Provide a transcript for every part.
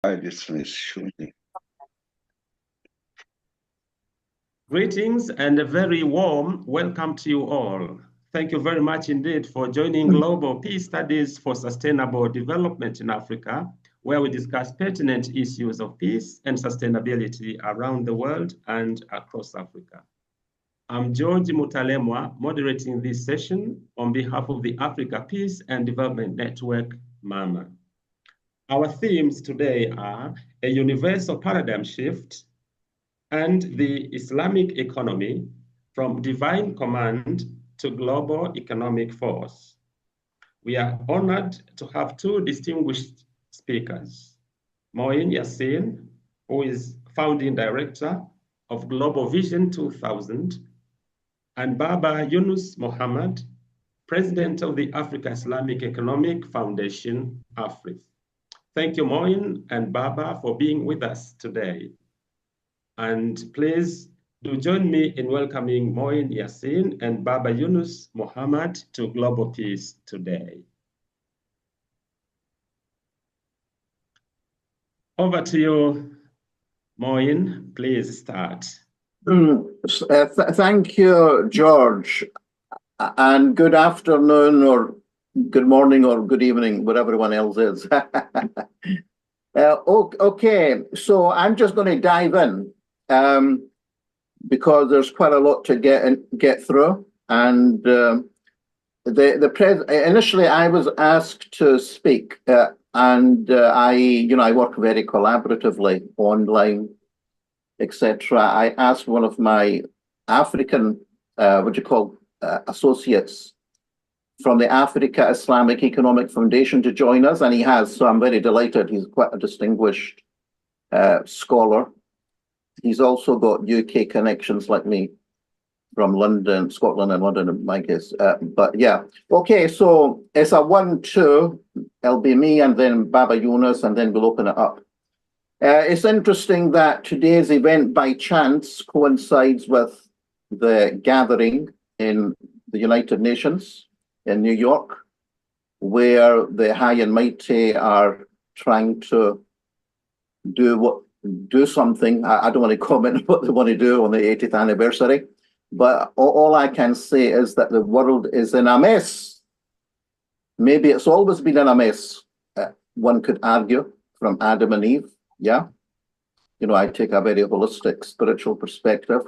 This is shooting. Greetings and a very warm welcome to you all. Thank you very much indeed for joining Global Peace Studies for Sustainable Development in Africa, where we discuss pertinent issues of peace and sustainability around the world and across Africa. I'm George Mutalemwa, moderating this session on behalf of the Africa Peace and Development Network, MAMA. Our themes today are a universal paradigm shift and the Islamic economy from divine command to global economic force. We are honored to have two distinguished speakers, Moeen Yaseen, who is founding director of Global Vision 2000, and Baba Yunus Mohammed, president of the Africa Islamic Economic Foundation, AFRIF. Thank you, Moeen and Baba, for being with us today. And please do join me in welcoming Moeen Yaseen and Baba Yunus Mohammed to Global Peace today. Over to you, Moeen. Please start. Thank you, George, and good afternoon or good morning or good evening, whatever everyone else is. Okay, so I'm just going to dive in because there's quite a lot to get through. And initially I was asked to speak, and I work very collaboratively online, etc. I asked one of my African, associates from the Africa Islamic Economic Foundation to join us, and he has, so I'm very delighted. He's quite a distinguished scholar. He's also got UK connections like me from London, Scotland and London, in my case. But yeah, okay, so it's a 1-2. It'll be me and then Baba Yunus, and then we'll open it up. It's interesting that today's event, by chance, coincides with the gathering in the United Nations in New York, where the high and mighty are trying to do something. I don't want to comment on what they want to do on the 80th anniversary, but all I can say is that the world is in a mess. Maybe it's always been in a mess, one could argue, from Adam and Eve. Yeah, I take a very holistic spiritual perspective.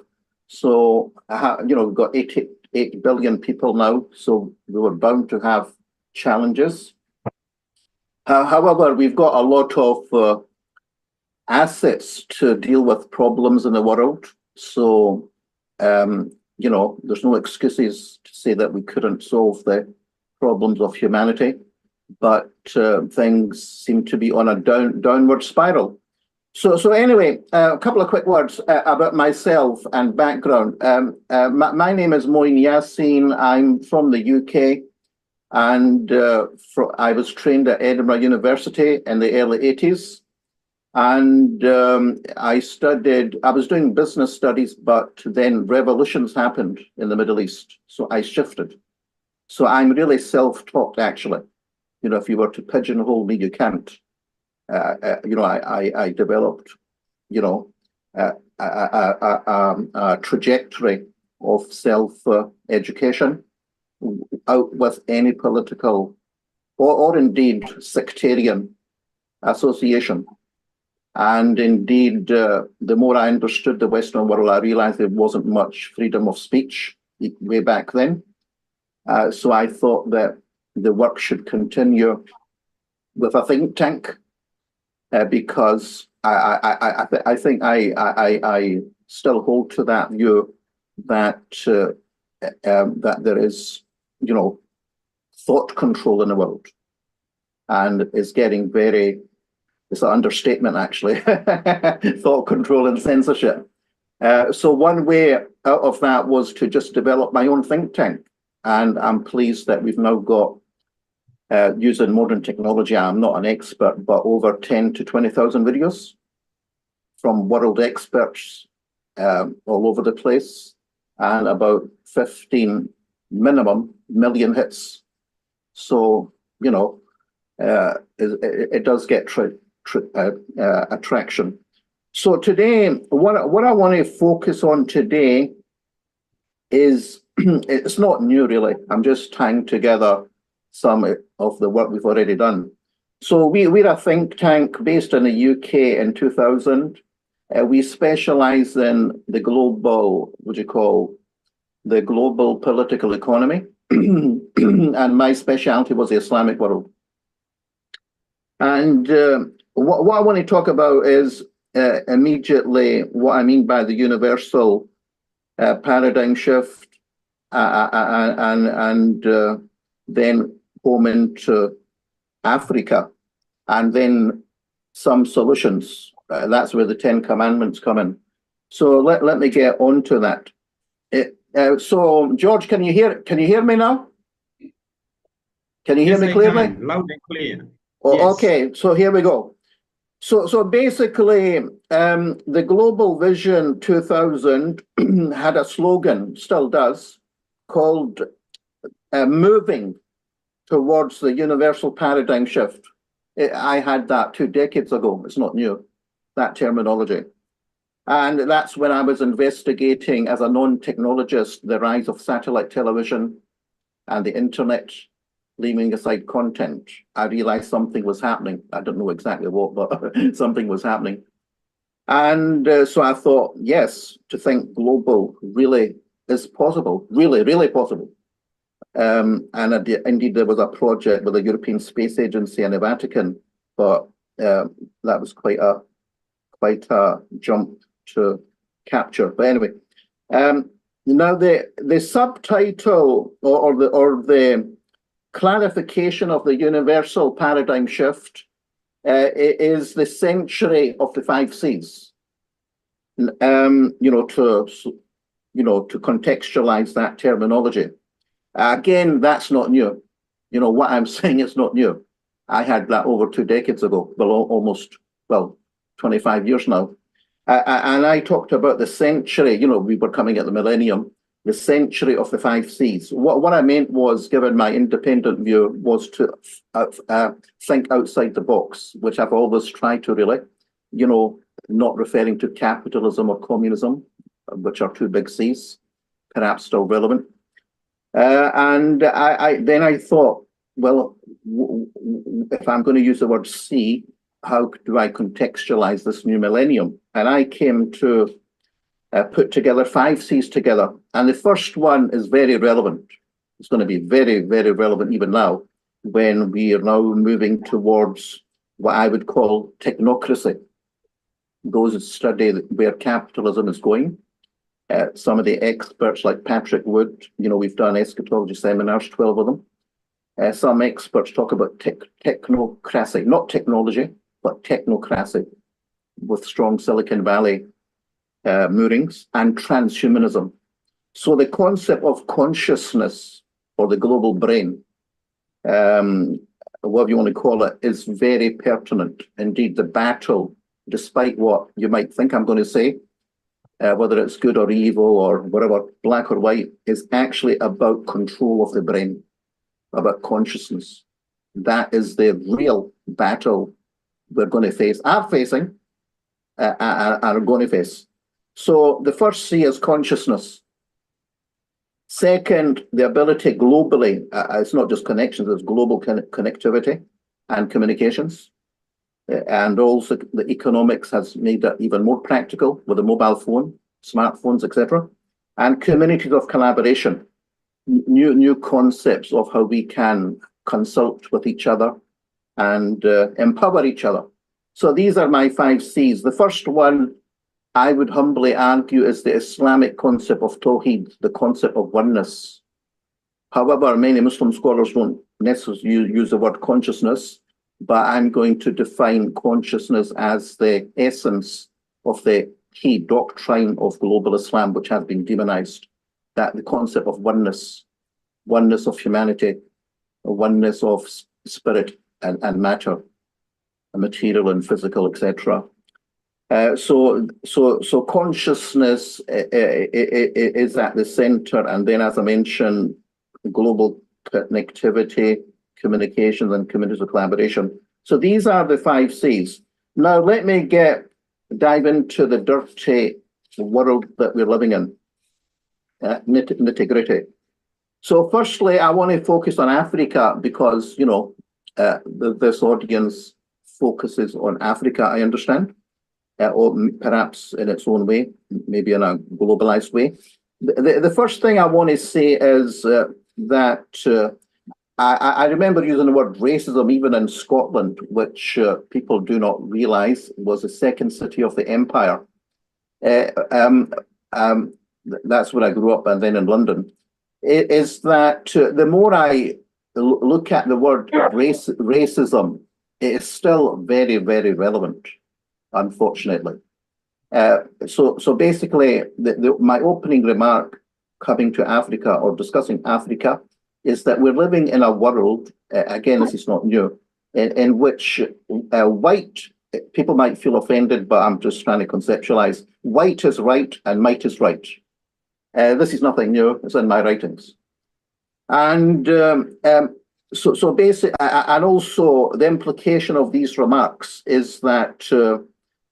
So, we've got 88 billion people now, so we were bound to have challenges. However, we've got a lot of assets to deal with problems in the world. So, there's no excuses to say that we couldn't solve the problems of humanity, but things seem to be on a downward spiral. So anyway, a couple of quick words about myself and background. My name is Moeen Yaseen. I'm from the UK, and I was trained at Edinburgh University in the early 80s. And I was doing business studies, but then revolutions happened in the Middle East. So I shifted. So I'm really self-taught, actually. If you were to pigeonhole me, you can't. I developed, a trajectory of self-education out with any political or indeed sectarian association. And indeed, the more I understood the Western world, I realized there wasn't much freedom of speech way back then. So I thought that the work should continue with a think tank, because I think I still hold to that view that that there is, thought control in the world, and it's getting very. It's an understatement, actually. Thought control and censorship. So one way out of that was to just develop my own think tank, and I'm pleased that we've now got. Using modern technology, I'm not an expert, but over 10 to 20,000 videos from world experts all over the place, and about 15 minimum million hits. So, it does get attraction. So today, what I want to focus on today is, it's not new really. I'm just tying together some of the work we've already done. So we're a think tank based in the UK in 2000. We specialize in the global, the global political economy. And my specialty was the Islamic world. And what I want to talk about is immediately what I mean by the universal paradigm shift, and then home into Africa, and then some solutions. That's where the 10 Commandments come in. So let me get on to that. So George, can you hear me now? Can you hear me clearly? Loud and clear. Oh, Yes. Okay, so here we go. So basically, the Global Vision 2000 had a slogan, still does, called moving towards the universal paradigm shift. I had that 2 decades ago. It's not new, that terminology. And that's when I was investigating as a non-technologist the rise of satellite television and the internet, leaving aside content. I realized something was happening. I don't know exactly what, but something was happening. And so I thought, yes, to think global really is possible, really, really possible. And indeed, there was a project with the European Space Agency and the Vatican, but that was quite a jump to capture. But anyway, now the subtitle or the clarification of the universal paradigm shift is the century of the 5 Cs. To contextualize that terminology. Again, that's not new. What I'm saying is not new. I had that over 2 decades ago, almost 25 years now. And I talked about the century, we were coming at the millennium, the century of the 5 Cs. What I meant was, given my independent view, was to think outside the box, which I've always tried to really, not referring to capitalism or communism, which are 2 big Cs, perhaps still relevant. And then I thought, well, if I'm going to use the word C, how do I contextualize this new millennium? And I came to put together 5 Cs together. And the first one is very relevant. It's going to be very, very relevant even now, when we are now moving towards what I would call technocracy. Those who study where capitalism is going. Some of the experts like Patrick Wood, we've done eschatology seminars, 12 of them. Some experts talk about technocracy, not technology, but technocracy, with strong Silicon Valley moorings, and transhumanism. So the concept of consciousness, or the global brain, whatever you want to call it, is very pertinent. Indeed, the battle, despite what you might think I'm going to say, whether it's good or evil or whatever, black or white, is actually about control of the brain, about consciousness. That is the real battle we're going to face, are facing, are going to face. So the first C is consciousness. Second, the ability globally, it's not just connections, it's global connectivity and communications. And also the economics has made it even more practical with a mobile phone, smartphones, etc. And communities of collaboration, new concepts of how we can consult with each other and empower each other. So these are my 5 Cs. The first one, I would humbly argue, is the Islamic concept of Tawheed, the concept of oneness. However, many Muslim scholars don't necessarily use the word consciousness, but I'm going to define consciousness as the essence of the key doctrine of global Islam, which has been demonized, that the concept of oneness of humanity, oneness of spirit and matter, material and physical, etc. So consciousness is at the center, and then, as I mentioned, global connectivity, communications, and communities of collaboration. So these are the 5 Cs. Now let me dive into the dirty world that we're living in, nitty-gritty. So firstly, I want to focus on Africa because, this audience focuses on Africa, I understand, or perhaps in its own way, maybe in a globalized way. The first thing I want to say is that I remember using the word racism even in Scotland, which people do not realize was the second city of the empire. That's where I grew up, and then in London. Is that the more I look at the word racism, it is still very, very relevant, unfortunately. So basically, my opening remark coming to Africa or discussing Africa is that we're living in a world, again, this is not new, in which white, people might feel offended, but I'm just trying to conceptualize, white is right and might is right. This is nothing new, it's in my writings. And so basically, and also the implication of these remarks is that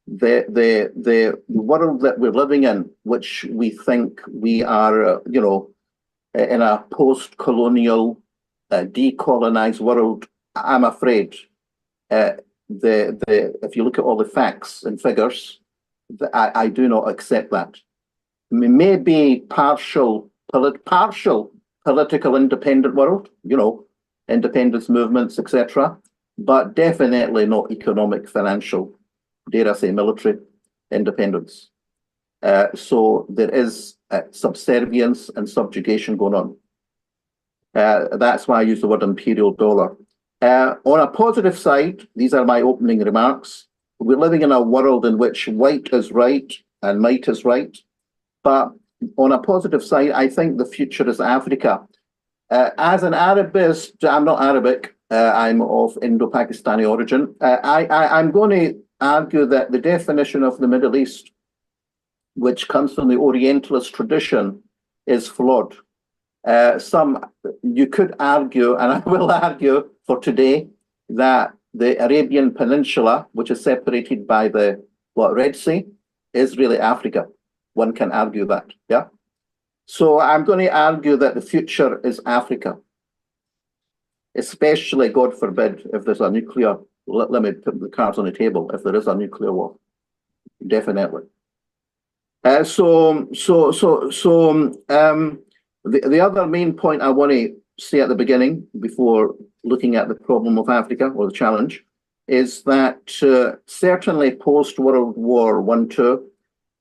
the world that we're living in, which we think we are, in a post-colonial, decolonized world, I'm afraid if you look at all the facts and figures, I do not accept that. Maybe partial political independent world, independence movements, etc., but definitely not economic, financial, dare I say, military independence. So there is subservience and subjugation going on. That's why I use the word imperial dollar. On a positive side, these are my opening remarks. We're living in a world in which white is right and might is right. But on a positive side, I think the future is Africa. As an Arabist, I'm not Arabic, I'm of Indo-Pakistani origin. I'm going to argue that the definition of the Middle East, which comes from the Orientalist tradition, is flawed. You could argue, and I will argue for today, that the Arabian Peninsula, which is separated by the Red Sea, is really Africa. One can argue that, yeah? So I'm going to argue that the future is Africa, especially, God forbid, if there's a nuclear, let me put the cards on the table, if there is a nuclear war, definitely. The other main point I want to say at the beginning, before looking at the problem of Africa, or the challenge, is that certainly post-World War I, II,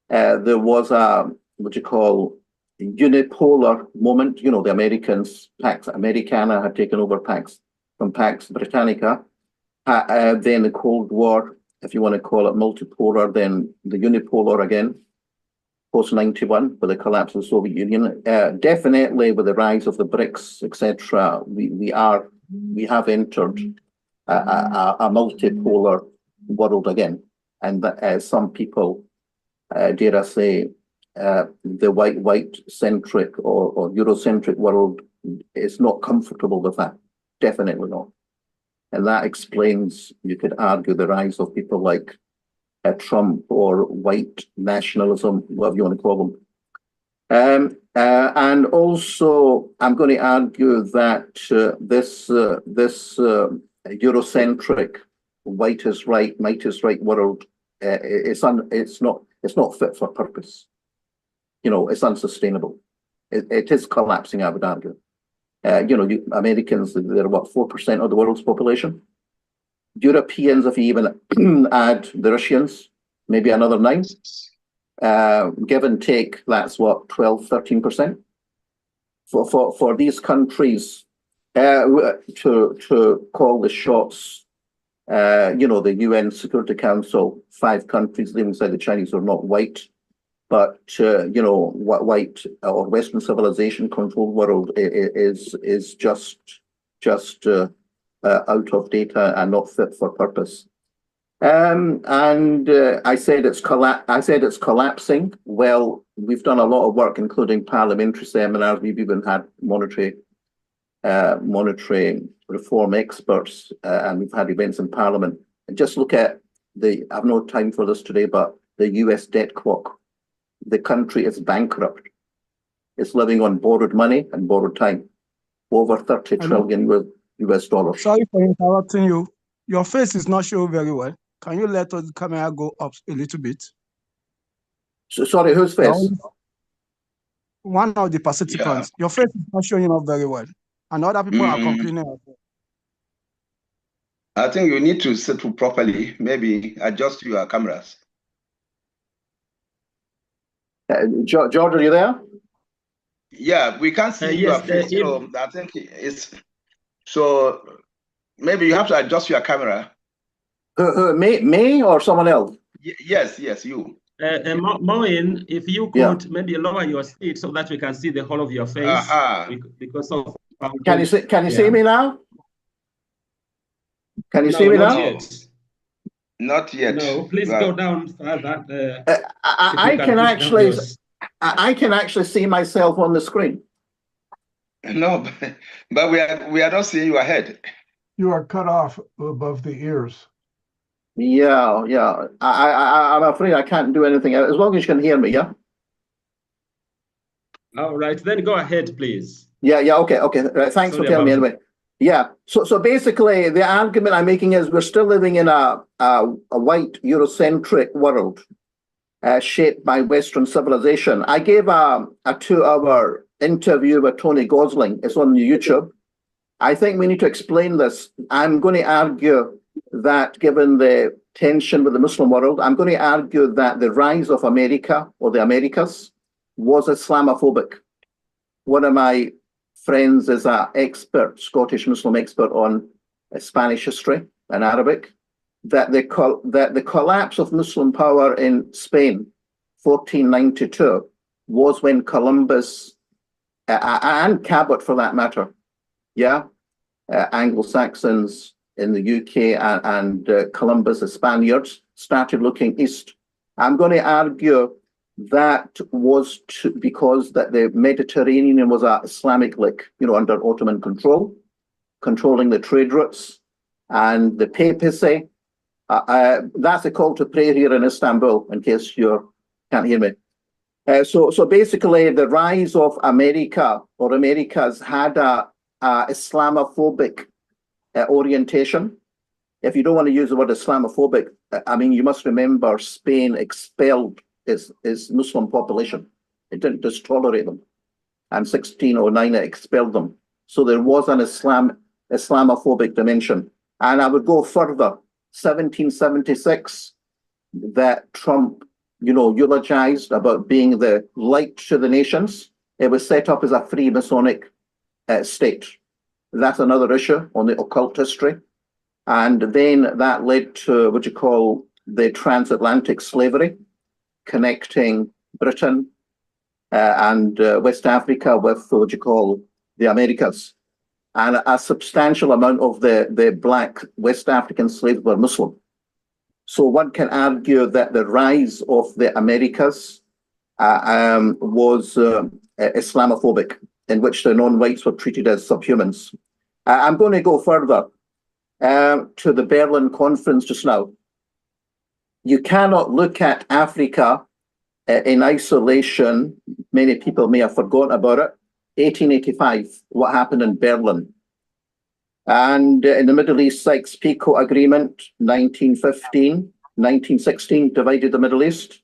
there was a, what you call, unipolar moment. The Americans, Pax Americana had taken over Pax from Pax Britannica. Then the Cold War, if you want to call it multipolar, then the unipolar again, post-91, with the collapse of the Soviet Union. Definitely with the rise of the BRICS, etc., we have entered a multipolar world again. And that, some people, dare I say, the white-centric or Eurocentric world is not comfortable with that. Definitely not. And that explains, you could argue, the rise of people like Trump or white nationalism, whatever you want to call them. And also, I'm going to argue that this Eurocentric, white is right, might is right world, it's not fit for purpose. It's unsustainable. It is collapsing, I would argue. Americans, they're what, 4% of the world's population? Europeans, if you even add the Russians, maybe another 9%. Give and take, that's what, 12, 13%? For these countries to call the shots, the UN Security Council, 5 countries, leaving aside the Chinese, are not white, but what white or Western civilization controlled world is just out of data and not fit for purpose. I said it's collapsing. Well, we've done a lot of work, including parliamentary seminars. We've even had monetary reform experts, and we've had events in Parliament. And just look at I've no time for this today, but the US debt clock. The country is bankrupt. It's living on borrowed money and borrowed time. Over 30 trillion US dollars. Sorry for interrupting you. Your face is not showing very well. Can you let the camera go up a little bit? So, sorry, whose face? One of the participants. Yeah. Your face is not showing up very well. And other people are complaining as well. I think you need to settle properly. Maybe adjust your cameras. George, are you there? Yeah, we can't see your face. So I think it's so. Maybe you have to adjust your camera. Me or someone else? Yes, you. Moeen, if you could maybe lower your seat so that we can see the whole of your face. Because of can you see me now? Can you see me now? Yet. Not yet. No, please go down further. I can actually see myself on the screen. No, but we are not seeing your head. You are cut off above the ears. Yeah. I'm afraid I can't do anything as long as you can hear me. Yeah. All right, then go ahead, please. Yeah. Okay. Thanks for telling me anyway. Yeah. So basically, the argument I'm making is we're still living in a white Eurocentric world, shaped by Western civilization. I gave a 2-hour interview with Tony Gosling. It's on YouTube. I think we need to explain this. I'm going to argue that given the tension with the Muslim world, I'm going to argue that the rise of America or the Americas was Islamophobic. One of my friends is an expert, Scottish Muslim expert on Spanish history and Arabic, that the collapse of Muslim power in Spain, 1492, was when Columbus, and Cabot for that matter, Anglo-Saxons in the UK and Columbus, the Spaniards, started looking east. I'm going to argue that was because that the Mediterranean was an Islamic lake, under Ottoman control, controlling the trade routes, and the papacy. That's a call to prayer here in Istanbul, in case you can't hear me. So basically, the rise of America or Americas had a Islamophobic orientation. If you don't want to use the word Islamophobic, I mean, you must remember Spain expelled its Muslim population. It didn't just tolerate them. And 1609, it expelled them. So there was an Islamophobic dimension. And I would go further. 1776, that Trump, eulogized about being the light to the nations. It was set up as a free Masonic state. That's another issue on the occult history. And then that led to what you call the transatlantic slavery, connecting Britain and West Africa with what you call the Americas. And a substantial amount of the black West African slaves were Muslim. So one can argue that the rise of the Americas was Islamophobic, in which the non-whites were treated as subhumans. I'm going to go further to the Berlin Conference just now. You cannot look at Africa in isolation. Many people may have forgotten about it. 1885, what happened in Berlin. And in the Middle East, Sykes-Picot Agreement, 1915, 1916, divided the Middle East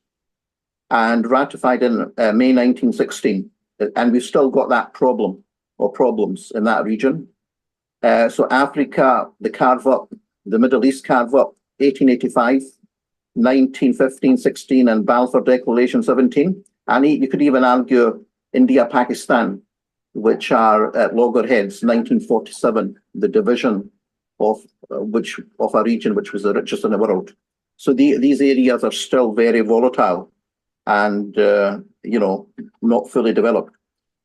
and ratified in May 1916. And we've still got that problem or problems in that region. So Africa, the carve-up, the Middle East carve-up, 1885, 1915, 16, and Balfour Declaration 17. And you could even argue India, Pakistan, which are at loggerheads, 1947, the division of a region which was the richest in the world. So these areas are still very volatile and not fully developed.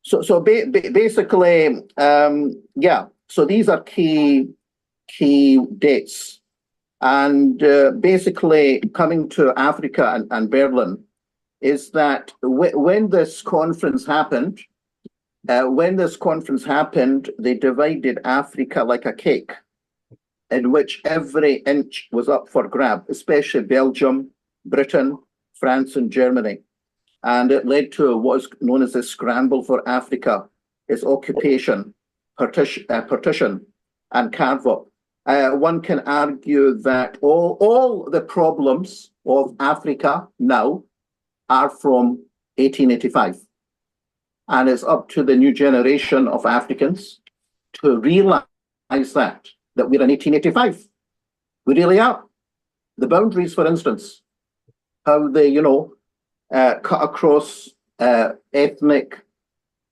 So basically, so these are key dates. And basically coming to Africa and Berlin is that when this conference happened, they divided Africa like a cake. in which every inch was up for grab, especially Belgium, Britain, France, and Germany. And it led to what is known as the scramble for Africa, its occupation, partition, and carve-up. One can argue that all the problems of Africa now are from 1885. And it's up to the new generation of Africans to realize that we're in 1885. We really are. The boundaries, for instance, how they, cut across ethnic,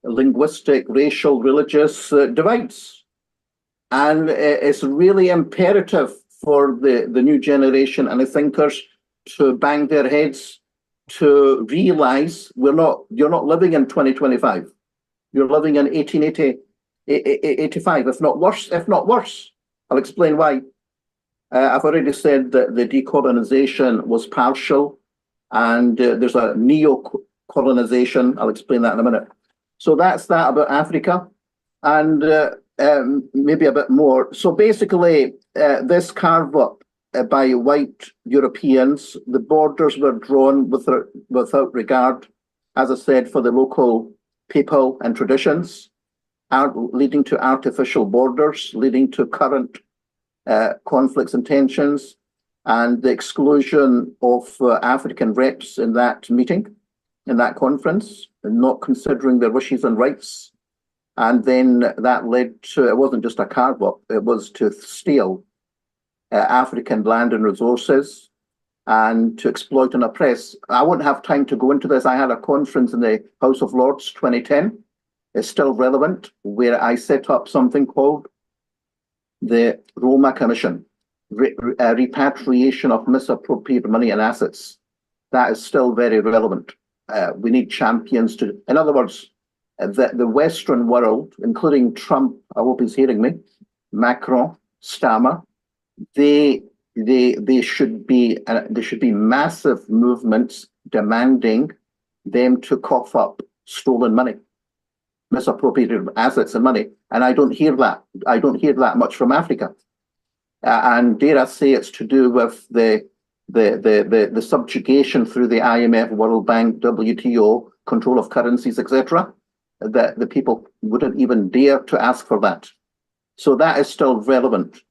linguistic, racial, religious divides. And it's really imperative for the new generation and the thinkers to bang their heads to realize you're not living in 2025. You're living in 1885, if not worse. I'll explain why. I've already said that the decolonization was partial, and there's a neo-colonization. I'll explain that in a minute. So that's that about Africa, and maybe a bit more. So basically, this carve-up by white Europeans, the borders were drawn without regard, as I said, for the local people and traditions, leading to artificial borders, leading to current conflicts and tensions, and the exclusion of African reps in that meeting, in that conference, and not considering their wishes and rights. And then that led to, it wasn't just a carve-up, it was to steal African land and resources and to exploit and oppress. I won't have time to go into this. I had a conference in the House of Lords 2010. It's still relevant, where I set up something called the Roma Commission, repatriation of misappropriated money and assets. That is still very relevant. We need champions to, in other words, the Western world, including Trump, I hope he's hearing me, Macron, Stammer, they should be massive movements demanding them to cough up stolen money, misappropriated assets and money. And I don't hear that. I don't hear that much from Africa. And dare I say, it's to do with the subjugation through the IMF, World Bank, WTO, control of currencies, etc., that the people wouldn't even dare to ask for that. So that is still relevant.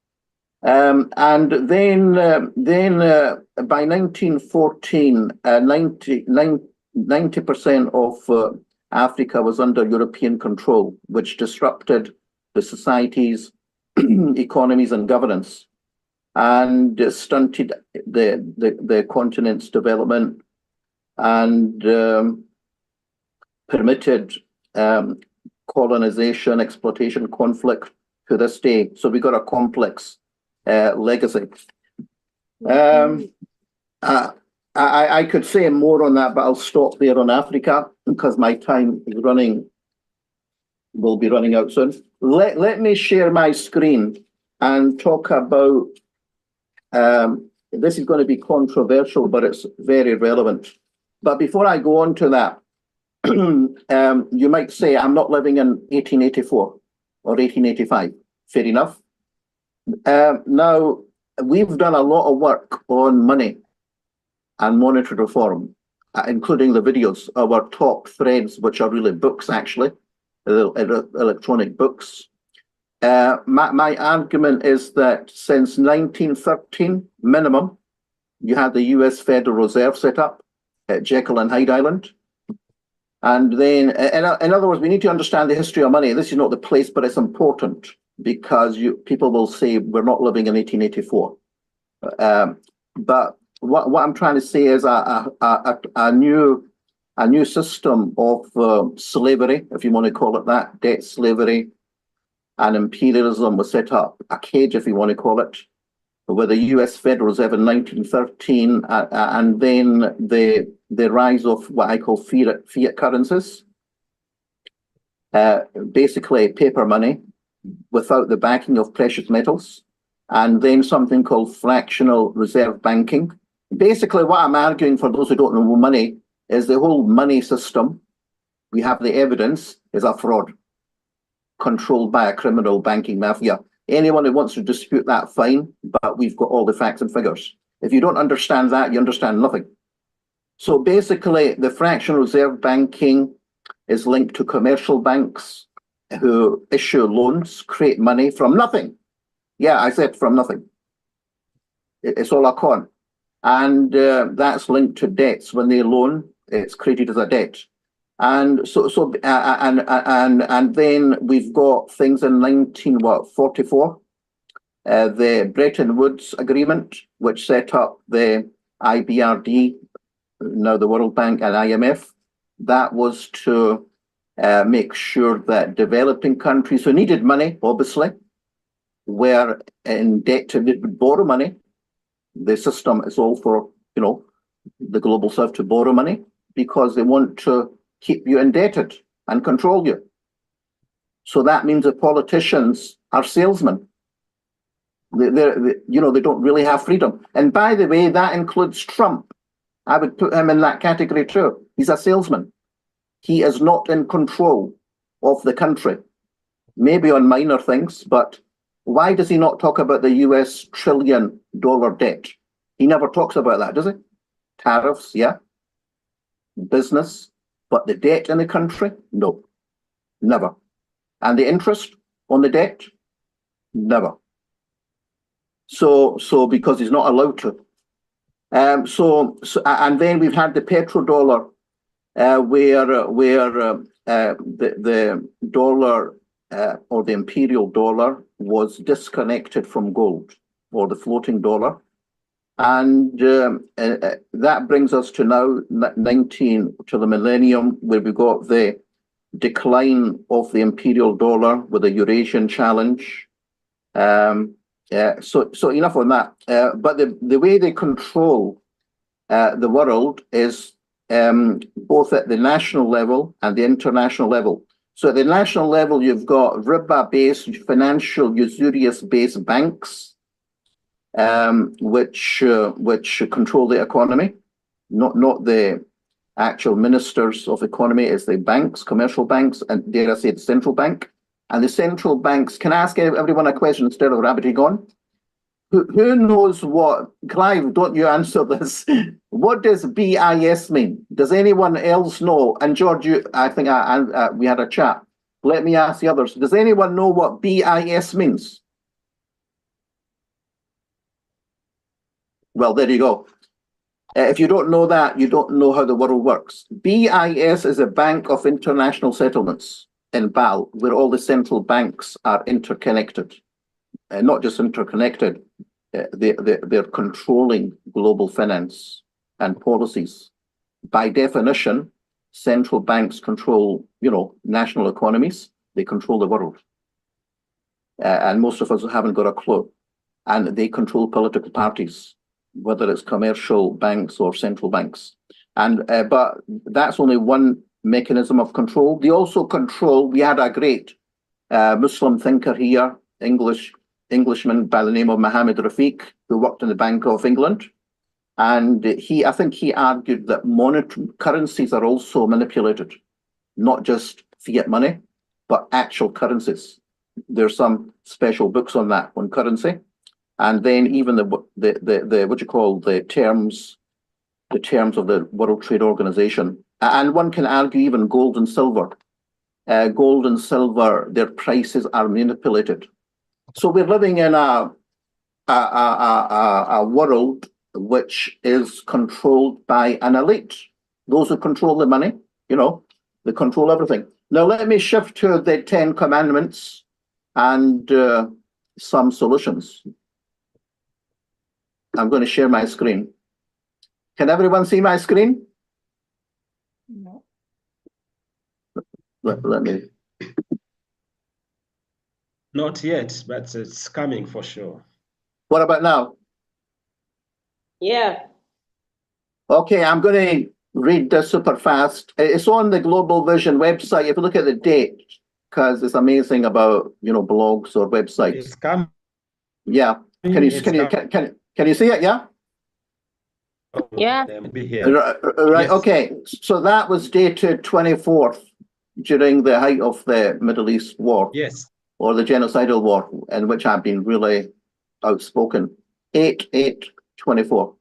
And then by 1914, 90% of Africa was under European control, which disrupted the societies, economies, and governance, and stunted the continent's development, and permitted colonization, exploitation, conflict to this day. So we got a complex legacy. I could say more on that, but I'll stop there on Africa because my time is will be running out soon. Let me share my screen and talk about, this is going to be controversial, but it's very relevant. But before I go on to that, you might say, I'm not living in 1884 or 1885. Fair enough. Now, we've done a lot of work on money and monetary reform, including the videos, our top threads, which are really books, actually, electronic books. My argument is that since 1913, minimum, you had the US Federal Reserve set up at Jekyll and Hyde Island. And then, in other words, we need to understand the history of money. This is not the place, but it's important because people will say we're not living in 1884. But what I'm trying to say is a new system of slavery, if you want to call it that, debt slavery and imperialism was set up, a cage, if you want to call it, with the US Federal Reserve in 1913, and then the rise of what I call fiat currencies, basically paper money without the backing of precious metals, and then something called fractional reserve banking. Basically, what I'm arguing, for those who don't know money, is the whole money system, we have the evidence, is a fraud controlled by a criminal banking mafia. Anyone who wants to dispute that, fine, but we've got all the facts and figures. If you don't understand that, you understand nothing. So basically, the fractional reserve banking is linked to commercial banks who issue loans, create money from nothing. Yeah, I said from nothing. It's all a con. And that's linked to debts. When they loan, it's created as a debt. And and then we've got things in 1944, the Bretton Woods Agreement, which set up the IBRD, now the World Bank and IMF. That was to make sure that developing countries who needed money, obviously, were in debt to borrow money. The system is all for, the global south to borrow money because they want to keep you indebted and control you. So that means that politicians are salesmen. They don't really have freedom. And by the way, that includes Trump. I would put him in that category too. He's a salesman. He is not in control of the country. Maybe on minor things, but why does he not talk about the US $1 trillion debt? He never talks about that, does he? Tariffs, yeah. Business, but the debt in the country, no, never. And the interest on the debt, never. So because he's not allowed to. And then we've had the petrodollar, where the dollar or the imperial dollar was disconnected from gold, or the floating dollar. And that brings us to now to the millennium, where we got the decline of the imperial dollar with the Eurasian challenge. So enough on that. But the way they control the world is both at the national level and the international level. So at the national level, you've got riba-based, financial, usurious-based banks, which control the economy, not the actual ministers of economy. It's the banks, commercial banks, and dare I say the central bank. And the central banks, can I ask everyone a question instead of rabbiting on? Who knows what, Clive, don't you answer this. What does BIS mean? Does anyone else know? And George, I think we had a chat. Let me ask the others. Does anyone know what BIS means? Well, there you go. If you don't know that, you don't know how the world works. BIS is a Bank of International Settlements in BAL, where all the central banks are interconnected. Not just interconnected, they're controlling global finance and policies. By definition, central banks control, national economies. They control the world. And most of us haven't got a clue. And they control political parties, whether it's commercial banks or central banks. And but that's only one mechanism of control. They also control, we had a great Muslim thinker here, Englishman by the name of Mohammed Rafiq, who worked in the Bank of England. And I think he argued that monetary currencies are also manipulated, not just fiat money, but actual currencies. There's some special books on that, on currency. And then even the terms of the World Trade Organization. And one can argue even gold and silver. Gold and silver, their prices are manipulated. So we're living in a world which is controlled by an elite. Those who control the money, they control everything. Now let me shift to the 10 Commandments and some solutions. I'm going to share my screen. Can everyone see my screen? No. Let me. Not yet, but it's coming for sure. What about now? Yeah. Okay, I'm going to read this super fast. It's on the Global Vision website. If you look at the date, because it's amazing about blogs or websites. It's coming. Yeah. Can you see it? Yeah. Yeah. Be here. Right. Yes. Okay. So that was dated 24th during the height of the Middle East war. Yes. or the genocidal war, in which I've been really outspoken. 8/8/24.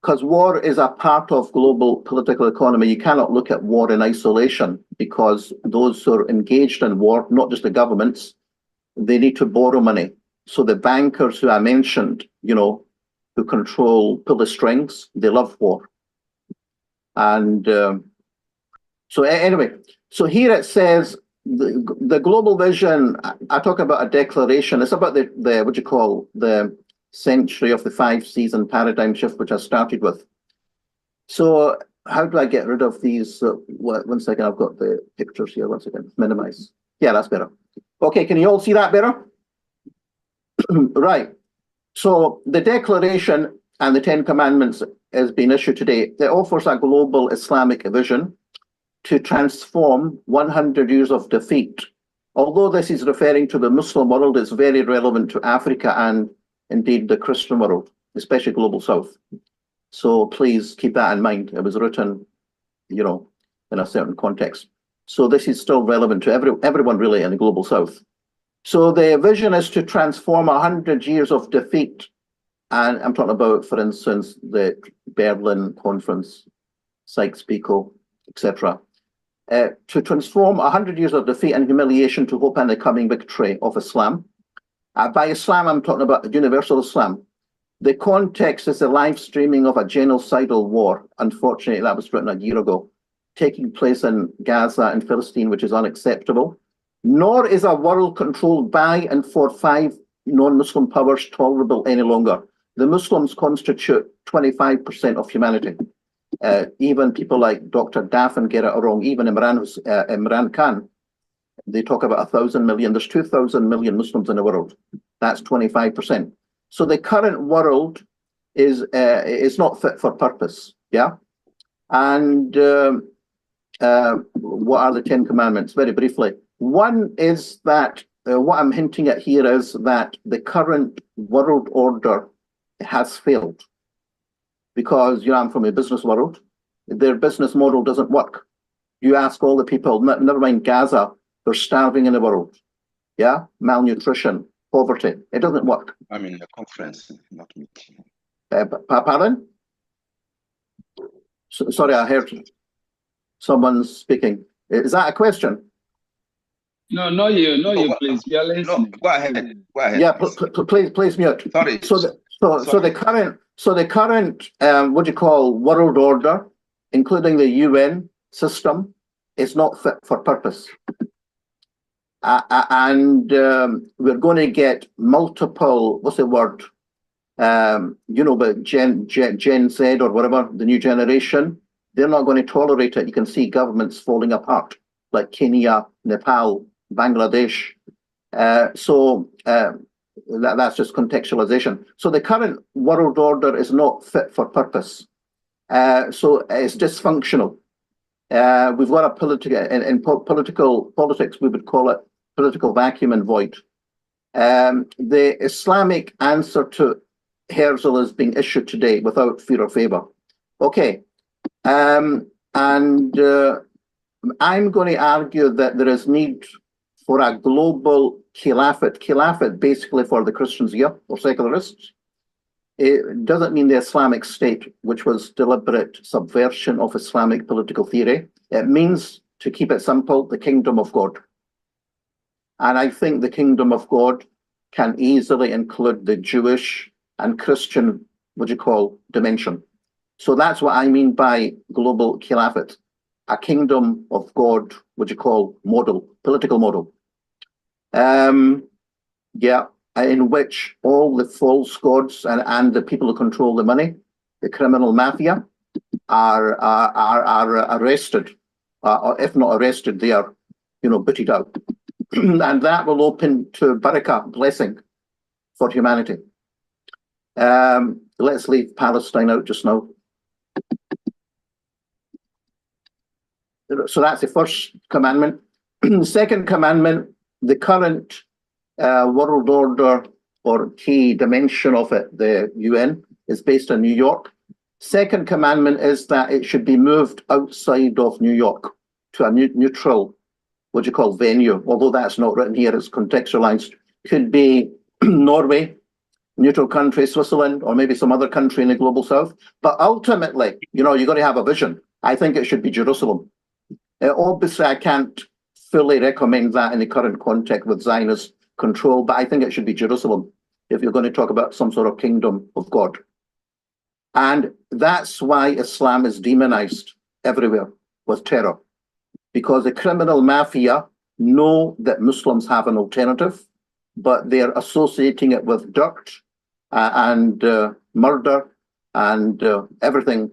Because war is a part of global political economy. You cannot look at war in isolation, because those who are engaged in war, not just the governments, they need to borrow money. So the bankers who I mentioned, who pull the strings, they love war. And so anyway, so here it says the global vision. I talk about a declaration. It's about the century of the 5-season paradigm shift, which I started with. So how do I get rid of these? 1 second, I've got the pictures here. 1 second, minimize. Yeah, that's better. Okay, can you all see that better? Right. So the declaration and the 10 Commandments has been issued today. It offers a global Islamic vision to transform 100 years of defeat. Although this is referring to the Muslim world, it's very relevant to Africa and indeed the Christian world, especially Global South. So please keep that in mind. It was written, in a certain context. So this is still relevant to everyone really in the Global South. So the vision is to transform 100 years of defeat. And I'm talking about, for instance, the Berlin Conference, Sykes-Picot, etc. To transform 100 years of defeat and humiliation to hope and the coming victory of Islam. By Islam, I'm talking about universal Islam. The context is the live streaming of a genocidal war. Unfortunately, that was written a year ago, taking place in Gaza and Palestine, which is unacceptable. Nor is a world controlled by and for 5 non-Muslim powers tolerable any longer. The Muslims constitute 25% of humanity. Even people like Dr. Daffin get it wrong. Even Imran Khan, they talk about 1,000 million. There's 2,000 million Muslims in the world. That's 25%. So the current world is not fit for purpose. Yeah. And what are the 10 Commandments? Very briefly. One is that what I'm hinting at here is that the current world order has failed. Because I'm from a business world, their business model doesn't work. You ask all the people, never mind Gaza, they're starving in the world. Yeah, malnutrition, poverty. It doesn't work. I'm in the conference, not meeting. Pardon? Sorry, I heard someone speaking. Is that a question? No, not you, please. We are listening. No, go ahead. Yeah, please mute. Sorry. So the current world order, including the UN system, is not fit for purpose. And we're going to get multiple, what's the word? But Gen Z or whatever, the new generation, they're not going to tolerate it. You can see governments falling apart, like Kenya, Nepal, Bangladesh. That's just contextualization. So the current world order is not fit for purpose. So it's dysfunctional. We've got a politics, we would call it political vacuum and void. The Islamic answer to Herzl is being issued today without fear or favor. Okay. I'm going to argue that there is need for a global Khilafat basically for the Christians here, or secularists. It doesn't mean the Islamic State, which was deliberate subversion of Islamic political theory. It means, to keep it simple, the kingdom of God. And I think the kingdom of God can easily include the Jewish and Christian, dimension. So that's what I mean by global Khilafat, a kingdom of God, model, political model. In which all the false gods and the people who control the money, the criminal mafia, are arrested, or if not arrested, they are, booted out, and that will open to barakah, blessing for humanity. Let's leave Palestine out just now. So that's the first commandment. Second commandment, the current world order or key dimension of it, the UN, is based in New York. Second commandment is that it should be moved outside of New York to a neutral, venue, although that's not written here, it's contextualized, could be Norway, neutral country, Switzerland, or maybe some other country in the global south. But ultimately, you've got to have a vision. I think it should be Jerusalem. Obviously, I can't fully recommend that in the current context with Zionist control, but I think it should be Jerusalem if you're going to talk about some sort of kingdom of God. And that's why Islam is demonized everywhere with terror, because the criminal mafia know that Muslims have an alternative, but they're associating it with dirt and murder and everything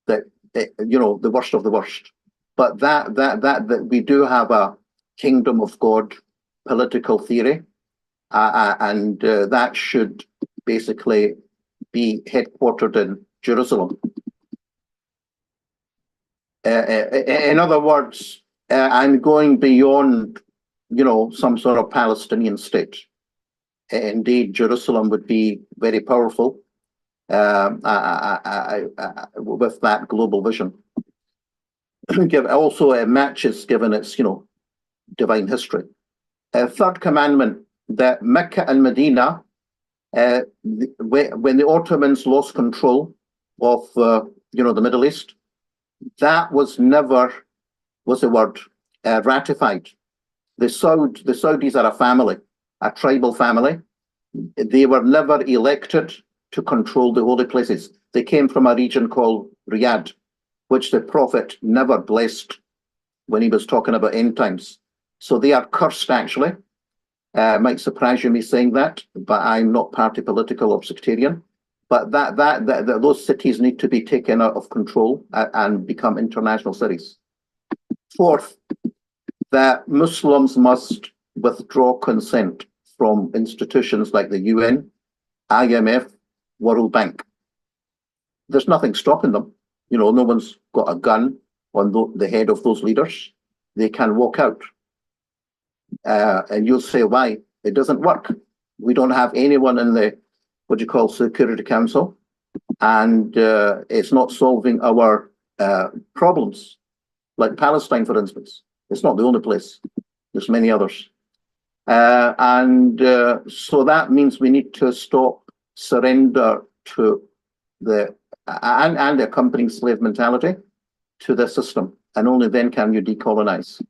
that, the worst of the worst. But that we do have a kingdom of God political theory, and that should basically be headquartered in Jerusalem. In other words, I'm going beyond, some sort of Palestinian state. Indeed, Jerusalem would be very powerful with that global vision. Also, it matches, given its, divine history. Third commandment, that Mecca and Medina, when the Ottomans lost control of, the Middle East, that was never, ratified. The Saudis are a family, a tribal family. They were never elected to control the holy places. They came from a region called Riyadh, which the Prophet never blessed when he was talking about end times. So they are cursed, actually. Might surprise you me saying that, but I'm not party political or sectarian. But those cities need to be taken out of control and become international cities. Fourth, that Muslims must withdraw consent from institutions like the UN, IMF, World Bank. There's nothing stopping them. No one's got a gun on the head of those leaders. They can walk out. And you'll say, why? It doesn't work. We don't have anyone in the, Security Council, and it's not solving our problems, like Palestine, for instance. It's not the only place. There's many others. So that means we need to stop surrender to and accompanying slave mentality to the system, and only then can you decolonize.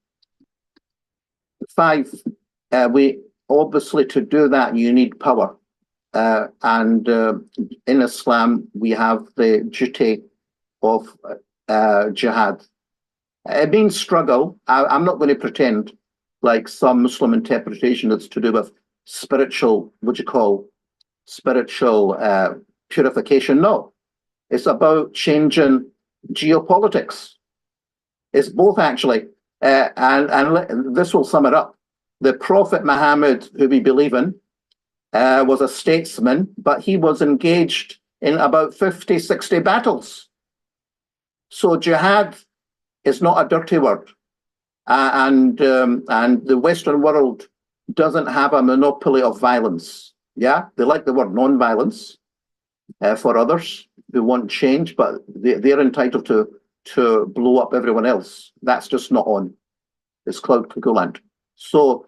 5, we obviously, to do that, you need power. In Islam, we have the duty of jihad. It means struggle. I'm not going to pretend like some Muslim interpretation that's to do with spiritual, spiritual purification. No, it's about changing geopolitics. It's both, actually. And this will sum it up. The Prophet Muhammad, who we believe in, was a statesman, but he was engaged in about 50, 60 battles. So jihad is not a dirty word. And the Western world doesn't have a monopoly of violence. Yeah, they like the word non-violence for others who want change, but they're entitled to blow up everyone else. That's just not on. It's cloud cuckoo land. So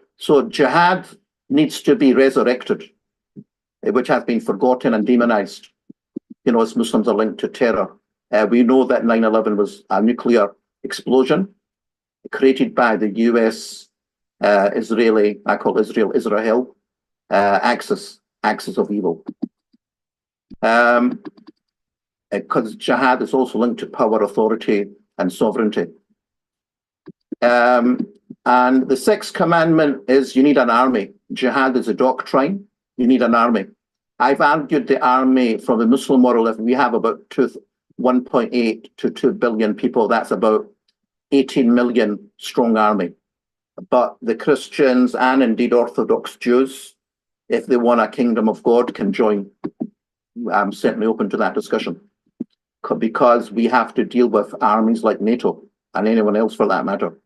jihad needs to be resurrected, which has been forgotten and demonized. As Muslims are linked to terror. We know that 9/11 was a nuclear explosion created by the US, Israeli, I call Israel, axis of evil. Because jihad is also linked to power, authority, and sovereignty. And the 6th commandment is you need an army. Jihad is a doctrine. You need an army. I've argued the army from the Muslim world, if we have about 1.8 to 2 billion people, that's about 18 million strong army. But the Christians and indeed Orthodox Jews, if they want a kingdom of God, can join. I'm certainly open to that discussion, because we have to deal with armies like NATO and anyone else for that matter,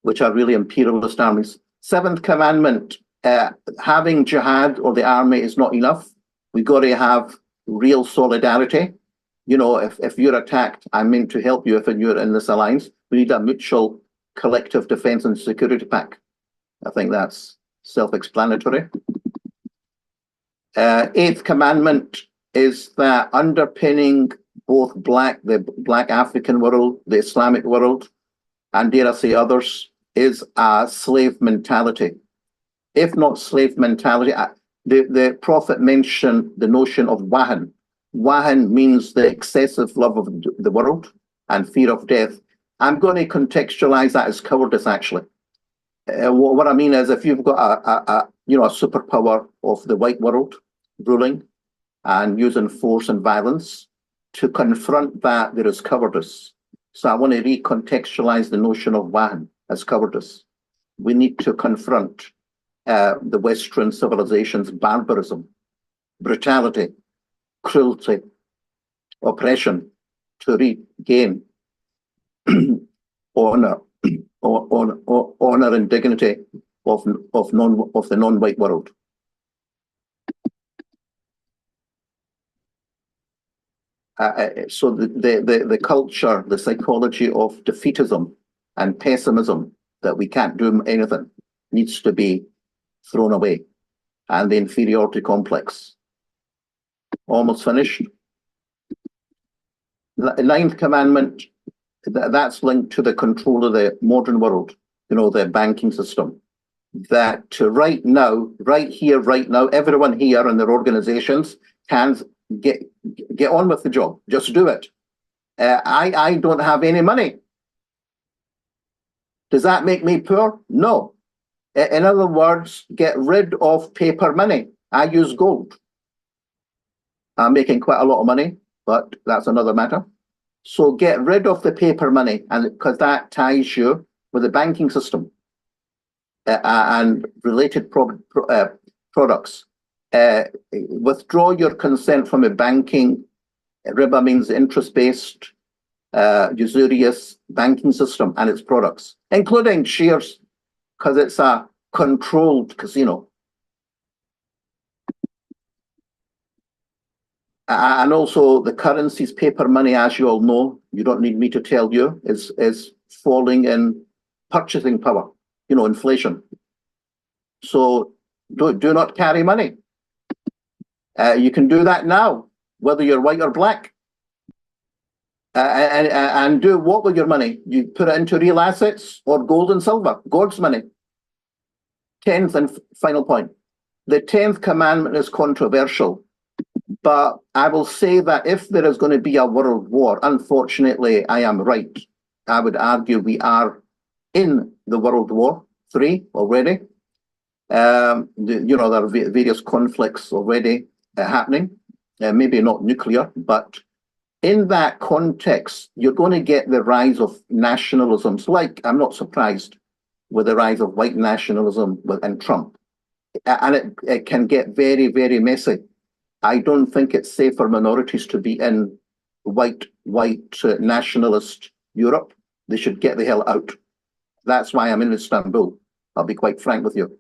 which are really imperialist armies. 7th commandment, having jihad or the army is not enough. We've got to have real solidarity. If you're attacked, I'm meant to help you if you're in this alliance. We need a mutual collective defense and security pact. I think that's self-explanatory. Eighth commandment is that underpinning both the Black African world, the Islamic world, and dare I say others, is a slave mentality. If not slave mentality, the Prophet mentioned the notion of wahan. Wahan means the excessive love of the world and fear of death. I'm going to contextualize that as cowardice, actually. What I mean is, if you've got a superpower of the white world ruling and using force and violence, to confront that, there is cowardice. So I want to recontextualize the notion of wahan as cowardice. We need to confront the Western civilization's barbarism, brutality, cruelty, oppression, to regain honor and dignity of the non-white world. So the culture, the psychology of defeatism and pessimism, that we can't do anything, needs to be thrown away, and the inferiority complex. Almost finished. The ninth commandment, that's linked to the control of the modern world, the banking system. That right now, right here, right now, everyone here and their organizations can get on with the job. Just do it. I don't have any money. Does that make me poor? No. In other words, get rid of paper money. I use gold. I'm making quite a lot of money, but that's another matter. So get rid of the paper money, and because that ties you with the banking system and related products. Withdraw your consent from a banking, riba means interest-based, usurious banking system and its products, including shares, because it's a controlled casino. And also the currency's paper money, as you all know, you don't need me to tell you, is falling in purchasing power, inflation. So do not carry money. You can do that now, whether you're white or black. And do what with your money? You put it into real assets or gold and silver, God's money. 10th and final point. The 10th commandment is controversial, but I will say that if there is going to be a world war, unfortunately, I am right. I would argue we are in the World War III already. There are various conflicts already happening, maybe not nuclear, but in that context, you're going to get the rise of nationalisms. Like, I'm not surprised with the rise of white nationalism and Trump. And it can get very, very messy. I don't think it's safe for minorities to be in white nationalist Europe. They should get the hell out. That's why I'm in Istanbul. I'll be quite frank with you.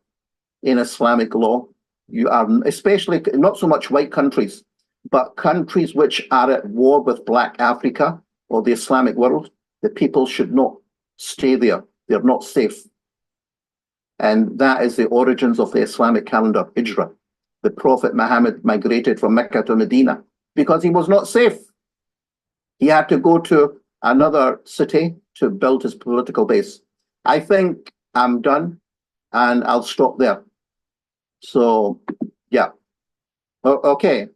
In Islamic law, you are, especially not so much white countries, but countries which are at war with Black Africa or the Islamic world, the people should not stay there. They're not safe. And that is the origins of the Islamic calendar, Hijrah. The Prophet Muhammad migrated from Mecca to Medina because he was not safe. He had to go to another city to build his political base. I think I'm done, and I'll stop there. So, yeah. Okay.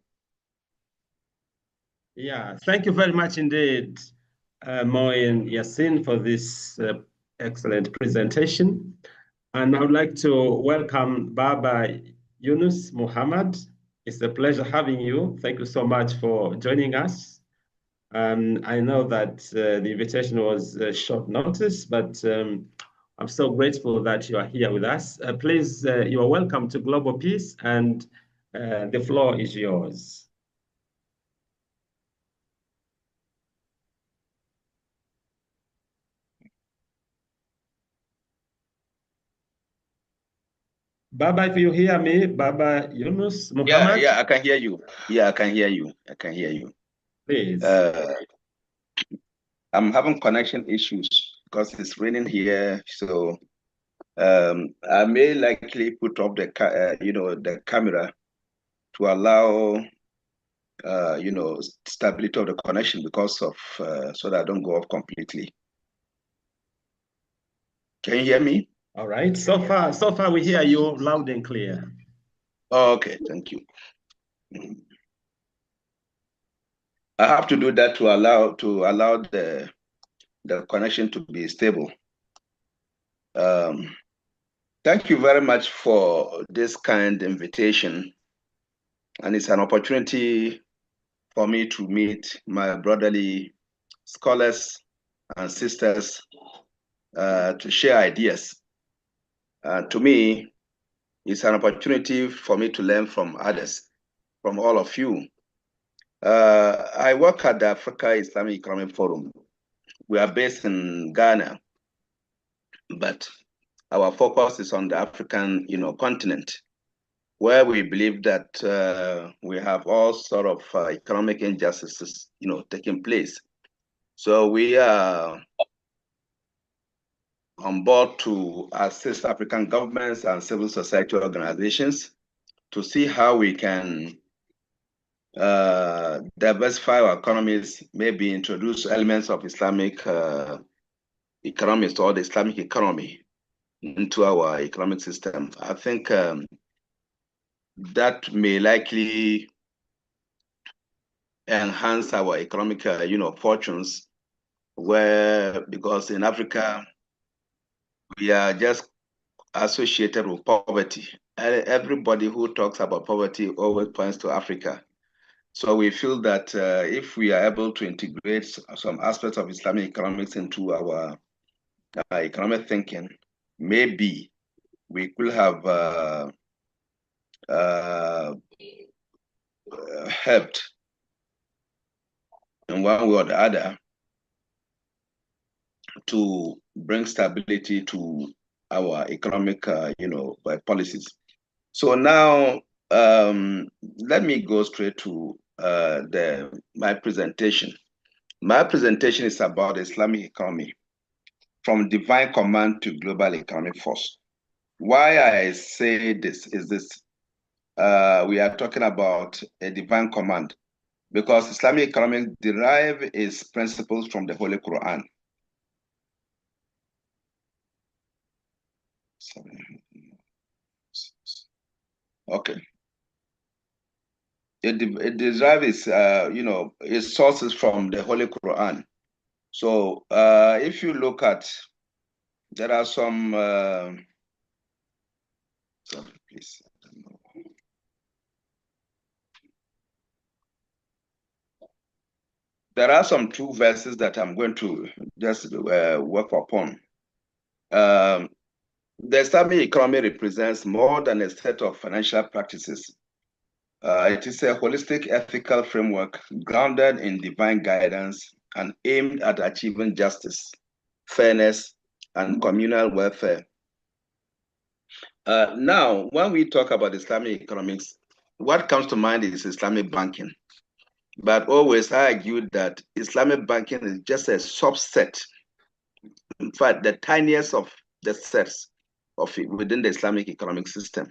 Yeah, thank you very much indeed, Moeen Yaseen, for this excellent presentation. And I would like to welcome Baba Yunus Muhammad. It's a pleasure having you. Thank you so much for joining us. I know that the invitation was short notice, but I'm so grateful that you are here with us. Please, you are welcome to Global Peace, and the floor is yours. Baba, if you hear me, Baba Yunus Muhammad. Yeah, I can hear you. Yeah, I can hear you. I can hear you. Please. I'm having connection issues because it's raining here. So I may likely put off the the camera to allow stability of the connection because of so that I don't go off completely. Can you hear me? All right. So far we hear you loud and clear. Okay, thank you. I have to do that to allow the connection to be stable. Thank you very much for this kind invitation, and it's an opportunity for me to meet my brotherly scholars and sisters to share ideas. To me, it's an opportunity for me to learn from others, from all of you. I work at the Africa Islamic Economic Forum. We are based in Ghana, but our focus is on the African, continent, where we believe that we have all sort of economic injustices, taking place. So we are on board to assist African governments and civil society organizations to see how we can diversify our economies, maybe introduce elements of Islamic economics or the Islamic economy into our economic system. I think that may likely enhance our economic, fortunes, because in Africa, we are just associated with poverty. Everybody who talks about poverty always points to Africa. So we feel that if we are able to integrate some aspects of Islamic economics into our economic thinking, maybe we could have helped in one way or the other to bring stability to our economic, policies. So now, let me go straight to my presentation. My presentation is about the Islamic economy, from divine command to global economic force. Why I say this is this: we are talking about a divine command, because Islamic economics derive its principles from the Holy Quran. Okay. It derives its sources from the Holy Quran. So if you look at, there are some, sorry, please. There are some two verses that I'm going to just work upon. The Islamic economy represents more than a set of financial practices. It is a holistic ethical framework grounded in divine guidance and aimed at achieving justice, fairness, and communal welfare. Now, when we talk about Islamic economics, what comes to mind is Islamic banking. But always I argue that Islamic banking is just a subset, in fact, the tiniest of the sets of it within the Islamic economic system.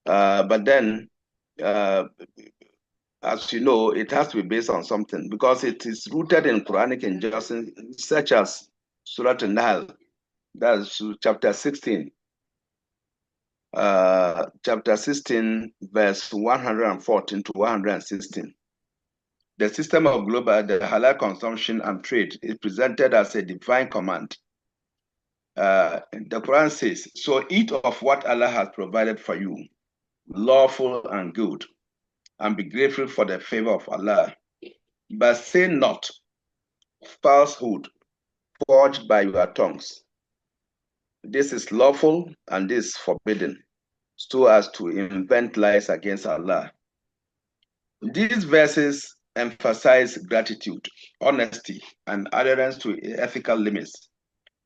But then, as you know, it has to be based on something, because it is rooted in Quranic injustice, such as Surah An-Nahl, that is chapter 16. Chapter 16, verse 114 to 116. The system of the halal consumption and trade is presented as a divine command. The Quran says, "So eat of what Allah has provided for you, lawful and good, and be grateful for the favor of Allah. But say not falsehood forged by your tongues. This is lawful and this is forbidden, so as to invent lies against Allah." These verses emphasize gratitude, honesty, and adherence to ethical limits.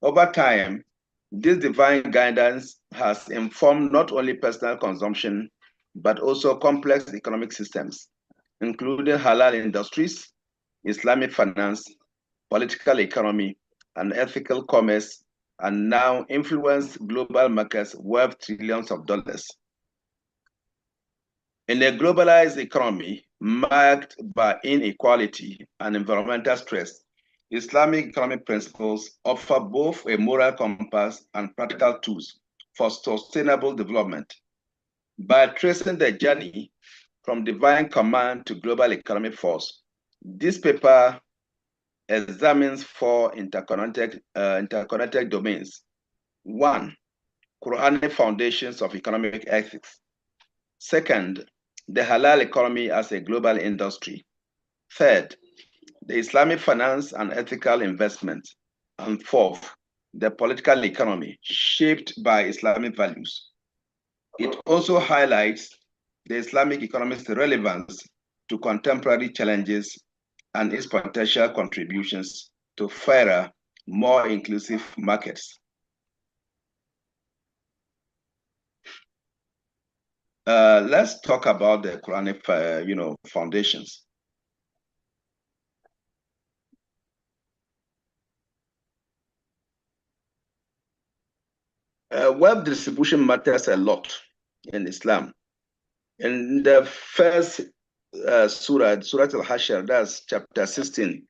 Over time, this divine guidance has informed not only personal consumption, but also complex economic systems, including halal industries, Islamic finance, political economy, and ethical commerce, and now influence global markets worth trillions of dollars. In a globalized economy marked by inequality and environmental stress, Islamic economic principles offer both a moral compass and practical tools for sustainable development. By tracing the journey from divine command to global economic force, this paper examines four interconnected domains. One, Quranic foundations of economic ethics. Second, the halal economy as a global industry. Third, the Islamic finance and ethical investment. And fourth, the political economy shaped by Islamic values. It also highlights the Islamic economy's relevance to contemporary challenges and its potential contributions to fairer, more inclusive markets. Let's talk about the Quranic, foundations. Wealth distribution matters a lot in Islam. In the first surah Al-Hashr, that's chapter 16,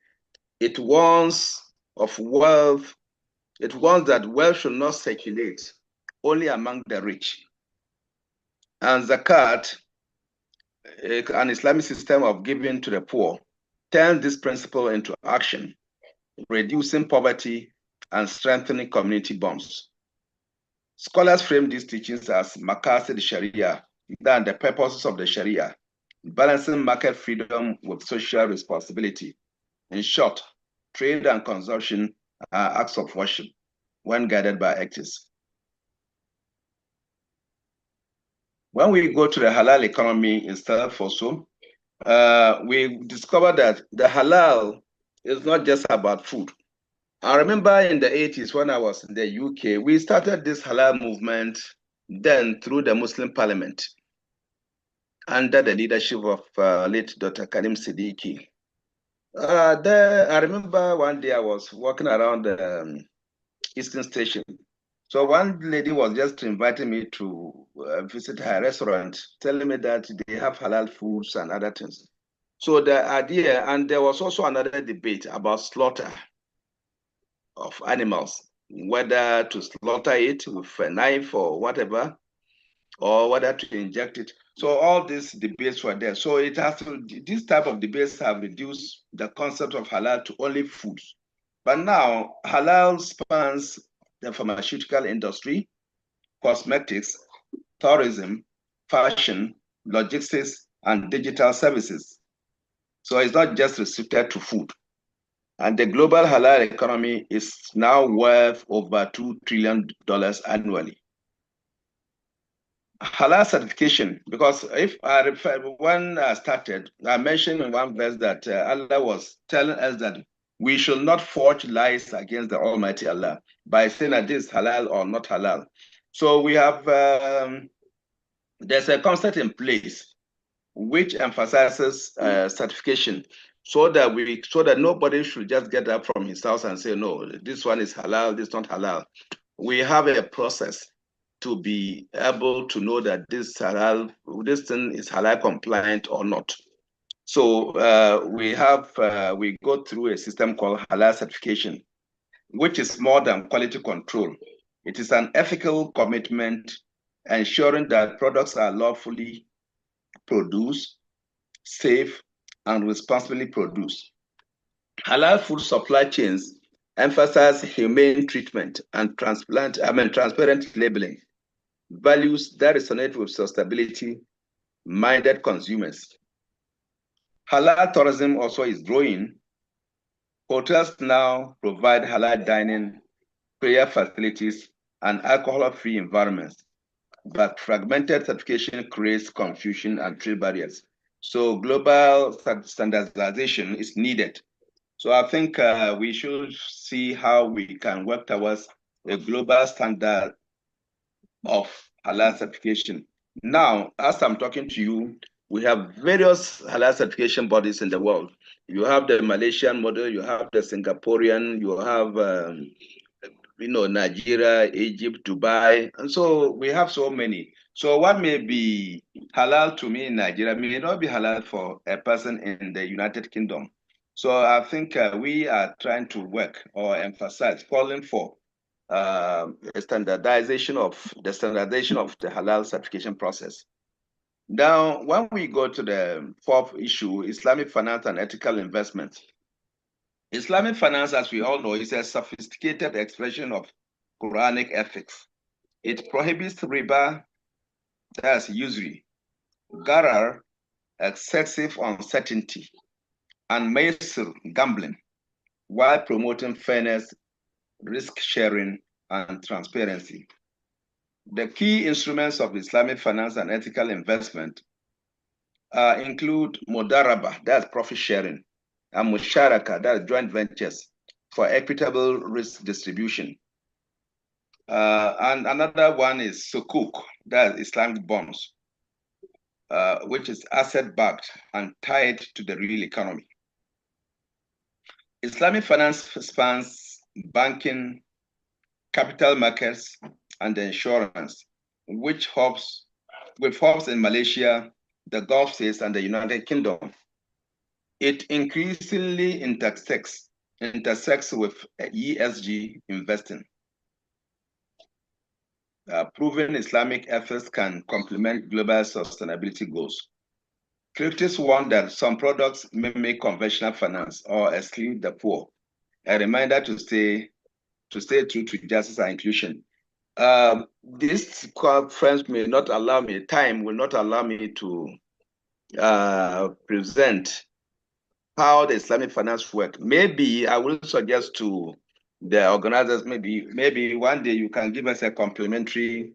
it warns of wealth. It warns that wealth should not circulate only among the rich. And zakat, an Islamic system of giving to the poor, turns this principle into action, reducing poverty and strengthening community bonds. Scholars frame these teachings as maqasid Sharia, than the purposes of the Sharia, balancing market freedom with social responsibility. In short, trade and consumption are acts of worship when guided by ethics. When we go to the halal economy itself also, we discover that the halal is not just about food. I remember in the 80s when I was in the UK, we started this halal movement then through the Muslim Parliament under the leadership of late Dr. Karim Siddiqui. I remember one day I was walking around the Eastern Station. So one lady was just inviting me to visit her restaurant, telling me that they have halal foods and other things. So the idea, and there was also another debate about slaughter of animals, whether to slaughter it with a knife or whatever, or whether to inject it. So all these debates were there. So it has to, these type of debates have reduced the concept of halal to only foods. But now halal spans the pharmaceutical industry, cosmetics, tourism, fashion, logistics, and digital services. So it's not just restricted to food. And the global halal economy is now worth over $2 trillion annually. Halal certification, because if I refer, when I started, I mentioned in one verse that Allah was telling us that we should not forge lies against the Almighty Allah by saying that this is halal or not halal. So we have, there's a concept in place which emphasizes certification so that nobody should just get up from his house and say, no, this one is halal, this is not halal. We have a process to be able to know that this thing is halal compliant or not. So we go through a system called halal certification, which is more than quality control. It is an ethical commitment ensuring that products are lawfully produced, safe, and responsibly produced. Halal food supply chains emphasize humane treatment and transparent labeling, values that resonate with sustainability-minded consumers. Halal tourism also is growing. Hotels now provide halal dining, prayer facilities, and alcohol-free environments. But fragmented certification creates confusion and trade barriers. So global standardization is needed. So I think we should see how we can work towards a global standard of halal certification. Now, as I'm talking to you, We have various halal certification bodies in the world. You have the Malaysian model, you have the Singaporean, you have Nigeria, Egypt, Dubai, and so we have so many. So what may be halal to me in Nigeria may not be halal for a person in the United Kingdom. So I think we are trying to work or emphasize, calling for a standardization of the halal certification process. Now, when we go to the fourth issue, Islamic finance and ethical investment. Islamic finance, as we all know, is a sophisticated expression of Quranic ethics. It prohibits riba, that's usury, gharar, excessive uncertainty, and maisir, gambling, while promoting fairness, risk sharing, and transparency. The key instruments of Islamic finance and ethical investment include mudaraba, that's profit sharing, and musharaka, that's joint ventures for equitable risk distribution. And another one is sukuk, that's Islamic bonds, which is asset-backed and tied to the real economy. Islamic finance spans banking, capital markets, and insurance, with hubs in Malaysia, the Gulf states, and the United Kingdom. It increasingly intersects with ESG investing. Proven Islamic efforts can complement global sustainability goals. Critics warn that some products mimic conventional finance or exclude the poor. A reminder to stay true to justice and inclusion. This conference will not allow me to present how the Islamic finance work. Maybe I will suggest to the organizers, maybe one day you can give us a complimentary,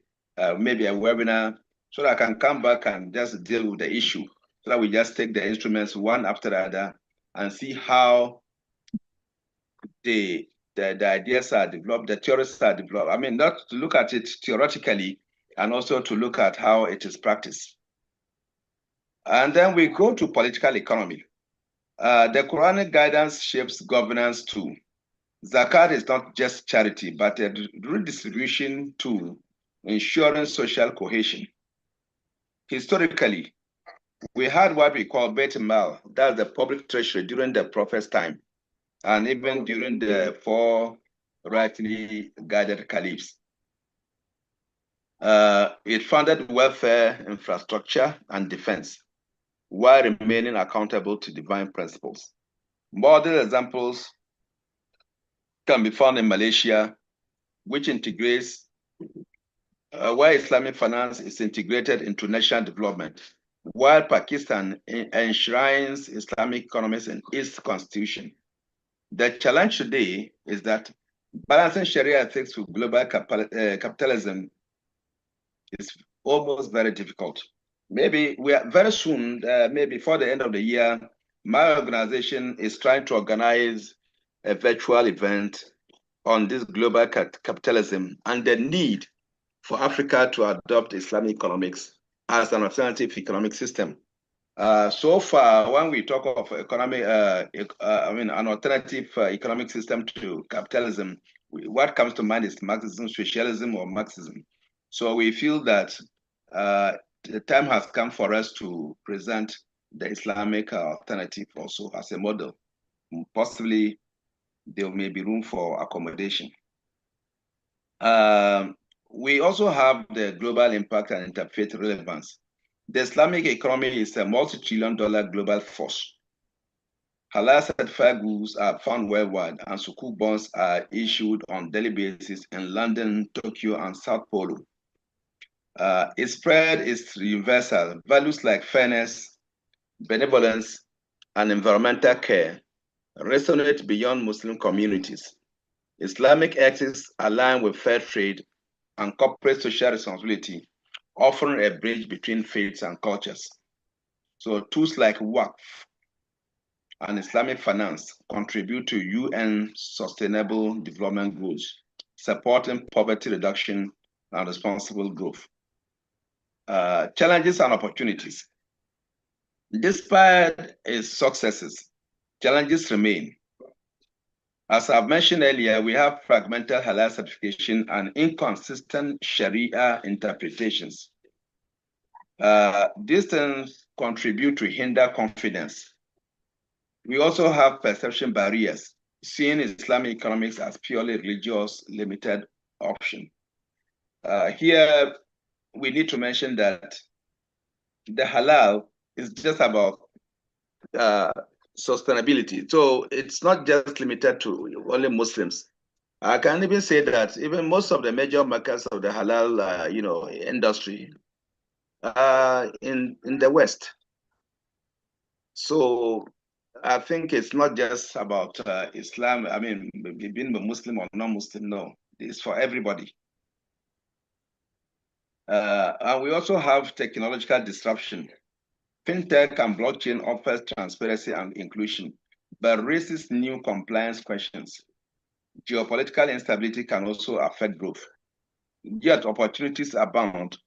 maybe a webinar, so that I can come back and just deal with the issue. So that we just take the instruments one after the other and see how the ideas are developed, the theories are developed. I mean, not to look at it theoretically, and also to look at how it is practiced. And then we go to political economy. The Quranic guidance shapes governance too. Zakat is not just charity, but a redistribution tool ensuring social cohesion. Historically, we had what we call Beit Mal, that's the public treasury during the Prophet's time, and even during the four rightly guided caliphs. It funded welfare, infrastructure, and defense, while remaining accountable to divine principles. Model examples can be found in Malaysia, which integrates, where Islamic finance is integrated into national development, while Pakistan enshrines Islamic economics in its constitution. The challenge today is that balancing Sharia ethics with global capitalism is almost very difficult. Maybe we are very soon, maybe before the end of the year, my organization is trying to organize a virtual event on this global capitalism and the need for Africa to adopt Islamic economics as an alternative economic system. So far, when we talk of an alternative economic system to capitalism, what comes to mind is Marxism, socialism, or Marxism. So we feel that the time has come for us to present the Islamic alternative also as a model. Possibly, there may be room for accommodation. We also have the global impact and interfaith relevance. The Islamic economy is a multi-trillion-dollar global force. Halal certified goods are found worldwide, and sukuk bonds are issued on daily basis in London, Tokyo, and Sao Paulo. Its spread is universal. Values like fairness, benevolence, and environmental care resonate beyond Muslim communities. Islamic ethics align with fair trade and corporate social responsibility, offering a bridge between faiths and cultures. So tools like Waqf and Islamic finance contribute to UN Sustainable Development Goals, supporting poverty reduction and responsible growth. Challenges and opportunities. Despite its successes, challenges remain. As I've mentioned earlier, we have fragmented halal certification and inconsistent Sharia interpretations. These things contribute to hinder confidence. We also have perception barriers, seeing Islamic economics as purely religious, limited option. Here, we need to mention that the halal is just about sustainability. So it's not just limited to only Muslims. I can even say that even most of the major markets of the halal, industry in the West. So I think it's not just about Islam. I mean, being a Muslim or non-Muslim. No, it's for everybody. And we also have technological disruption. Fintech and blockchain offers transparency and inclusion, but raises new compliance questions. Geopolitical instability can also affect growth. Yet opportunities abound,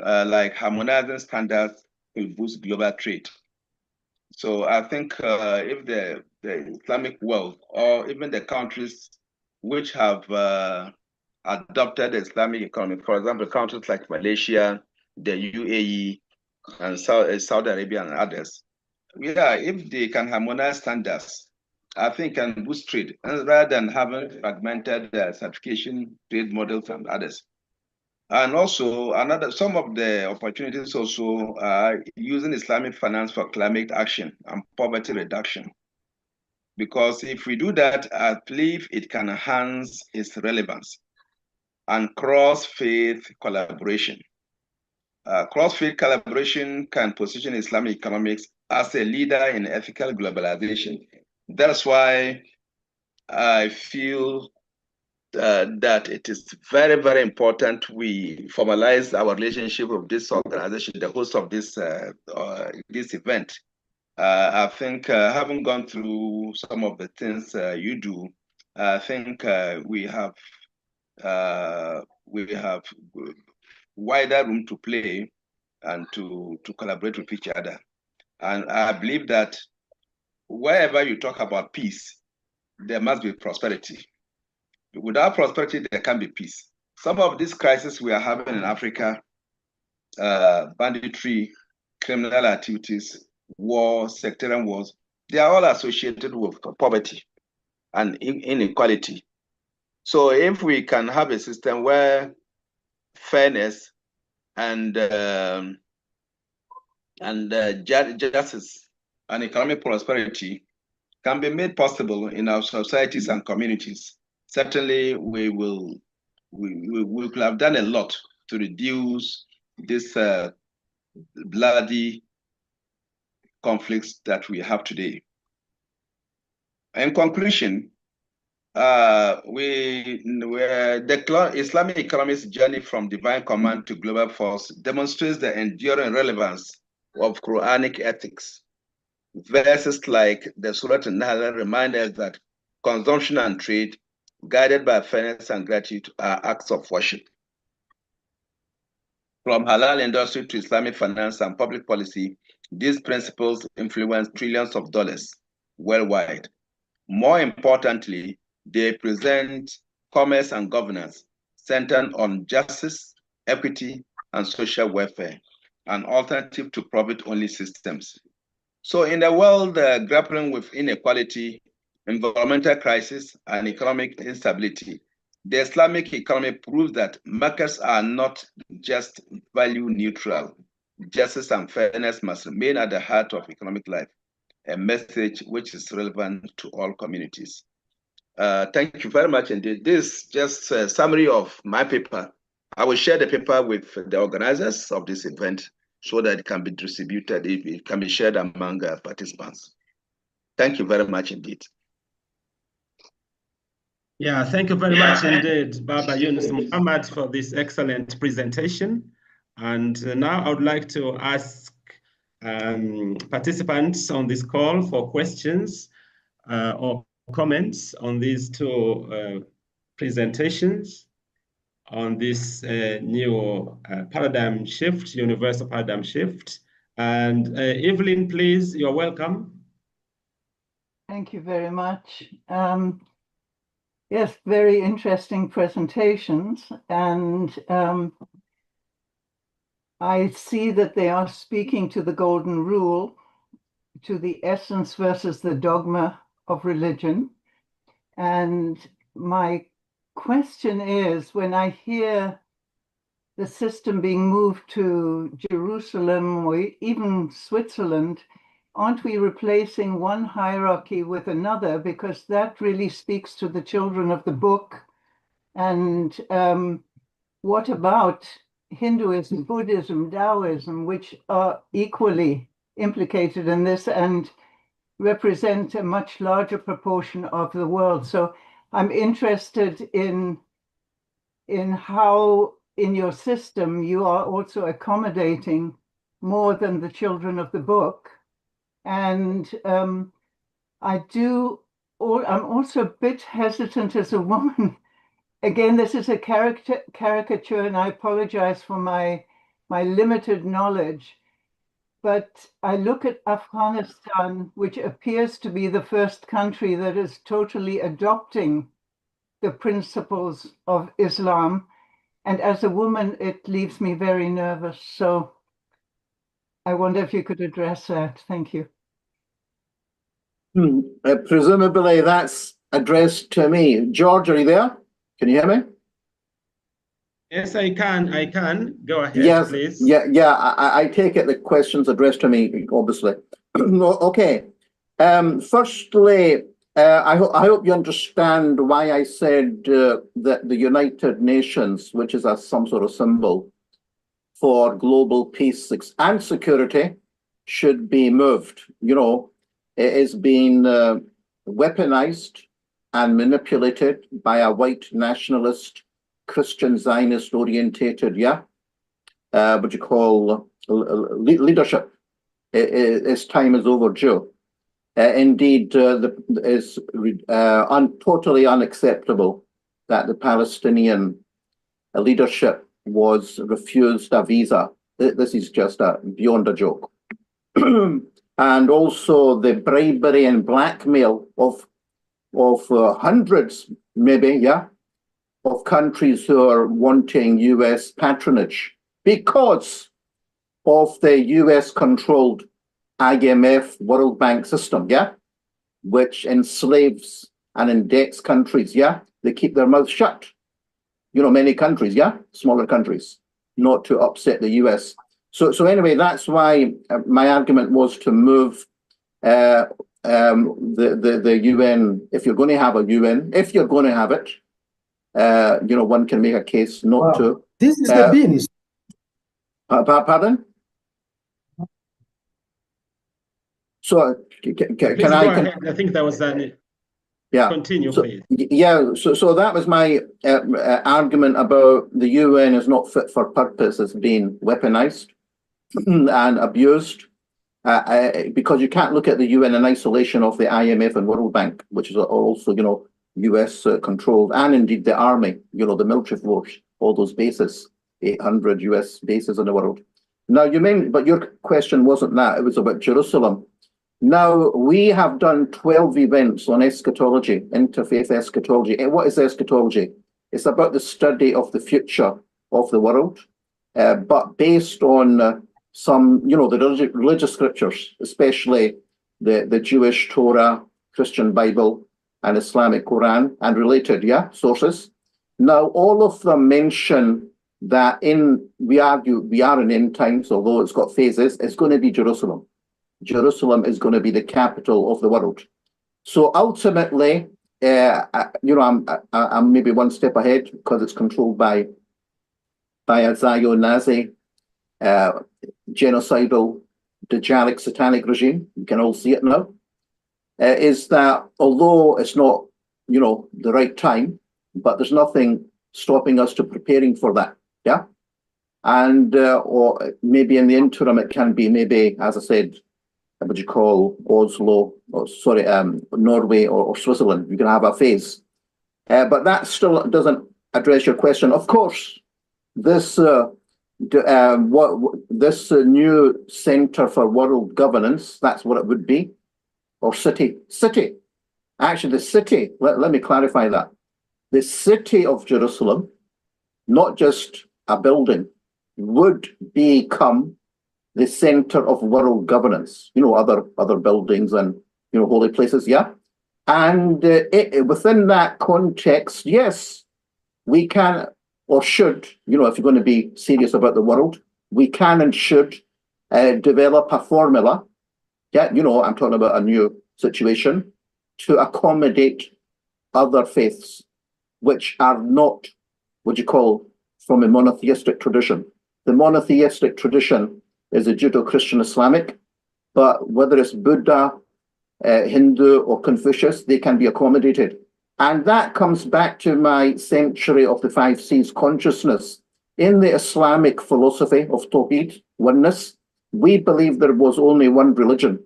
like harmonizing standards will boost global trade. So I think if the Islamic world, or even the countries which have adopted the Islamic economy, for example, countries like Malaysia, the UAE, and Saudi Arabia and others, if they can harmonize standards, I think can boost trade, and rather than having fragmented certification trade models and others. And also some of the opportunities also are using Islamic finance for climate action and poverty reduction. Because if we do that, I believe it can enhance its relevance and cross-faith collaboration. Cross-faith collaboration can position Islamic economics as a leader in ethical globalization. That's why I feel that it is very, very important we formalize our relationship with this organization, the host of this event. I think having gone through some of the things you do, I think we have wider room to play and to collaborate with each other. And I believe that wherever you talk about peace, there must be prosperity. Without prosperity, there can be peace. Some of these crises we are having in Africa, banditry, criminal activities, war, sectarian wars, they are all associated with poverty and inequality. So if we can have a system where fairness and justice and economic prosperity can be made possible in our societies and communities, certainly we could have done a lot to reduce this bloody conflicts that we have today. In conclusion, the Islamic economy's journey from divine command to global force demonstrates the enduring relevance of Quranic ethics. Verses like the Surah An-Nahl remind us that consumption and trade, guided by fairness and gratitude, are acts of worship. From halal industry to Islamic finance and public policy, these principles influence trillions of dollars worldwide. More importantly, they present commerce and governance centered on justice, equity, and social welfare, an alternative to profit-only systems. So in the world grappling with inequality, environmental crisis, and economic instability, the Islamic economy proves that markets are not just value neutral. Justice and fairness must remain at the heart of economic life, a message which is relevant to all communities. Thank you very much indeed. This is just a summary of my paper. I will share the paper with the organizers of this event so that it can be distributed, it can be shared among participants. Thank you very much indeed. Yeah, thank you very much indeed, Baba Yunus Muhammad, for this excellent presentation. And now I would like to ask participants on this call for questions or comments on these two presentations on this new paradigm shift, universal paradigm shift, And Evelyn, please, you're welcome. Thank you very much. Yes, very interesting presentations. And I see that they are speaking to the golden rule, to the essence versus the dogma of religion. And my question is, when I hear the system being moved to Jerusalem or even Switzerland, aren't we replacing one hierarchy with another? Because that really speaks to the children of the book. And what about Hinduism, Buddhism, Taoism, which are equally implicated in this and represent a much larger proportion of the world? So I'm interested in how in your system you are also accommodating more than the children of the book. And I'm also a bit hesitant as a woman. Again, this is a caricature, and I apologize for my limited knowledge. But I look at Afghanistan, which appears to be the first country that is totally adopting the principles of Islam. And as a woman, it leaves me very nervous. So I wonder if you could address that. Thank you. Presumably that's addressed to me. George, are you there? Can you hear me? Yes, I can. I can. Go ahead, yes, please. Yeah. I take it the question's addressed to me, obviously. Okay. Firstly, I hope you understand why I said that the United Nations, which is some sort of symbol for global peace and security, should be moved. You know, it is being weaponized and manipulated by a white nationalist, Christian Zionist orientated, what you call leadership. Its time is overdue. Indeed, it's totally unacceptable that the Palestinian leadership was refused a visa. This is just beyond a joke. And also the bribery and blackmail of hundreds, maybe, of countries who are wanting US patronage because of the US-controlled IMF World Bank system, which enslaves and indebts countries, They keep their mouths shut. You know, many countries, smaller countries, not to upset the US. So anyway, that's why my argument was to move the UN, if you're going to have a UN, if you're going to have it, you know, one can make a case not to. This is the business. Pardon? So can I? I think that was an. Continue, please. So that was my argument about the UN is not fit for purpose, as being weaponized and abused, because you can't look at the UN in isolation of the IMF and World Bank, which is also, you know, US controlled, and indeed the army, you know, the military force, all those bases, 800 US bases in the world. Now, but your question wasn't that, it was about Jerusalem. Now, we have done 12 events on eschatology, interfaith eschatology. And what is eschatology? It's about the study of the future of the world, but based on some, you know, the religious scriptures, especially the Jewish Torah, Christian Bible, and Islamic Quran, and related, sources. Now, all of them mention that we argue we are in end times, although it's got phases, it's going to be Jerusalem. Jerusalem is going to be the capital of the world. So ultimately, you know, I'm maybe one step ahead because it's controlled by a Zionist, genocidal, Dajjalic, satanic regime. You can all see it now. Is that although it's not, you know, the right time, but there's nothing stopping us to preparing for that, And or maybe in the interim, it can be maybe, as I said, what you call Oslo, or sorry, Norway or Switzerland. You can have a phase, but that still doesn't address your question. Of course, this this new Center for World Governance, that's what it would be, or city. Actually, the city, let me clarify that. The city of Jerusalem, not just a building, would become the center of world governance. You know, other buildings and, you know, holy places, yeah? And within that context, yes, we can or should, you know, if you're going to be serious about the world, we can and should develop a formula. Yeah, you know, I'm talking about a new situation to accommodate other faiths which are not what you call from a monotheistic tradition. The monotheistic tradition is a Judeo-Christian Islamic, but whether it's Buddha, Hindu, or Confucius, they can be accommodated. And that comes back to my century of the 5 C's consciousness. In the Islamic philosophy of Tawheed, oneness, we believe there was only one religion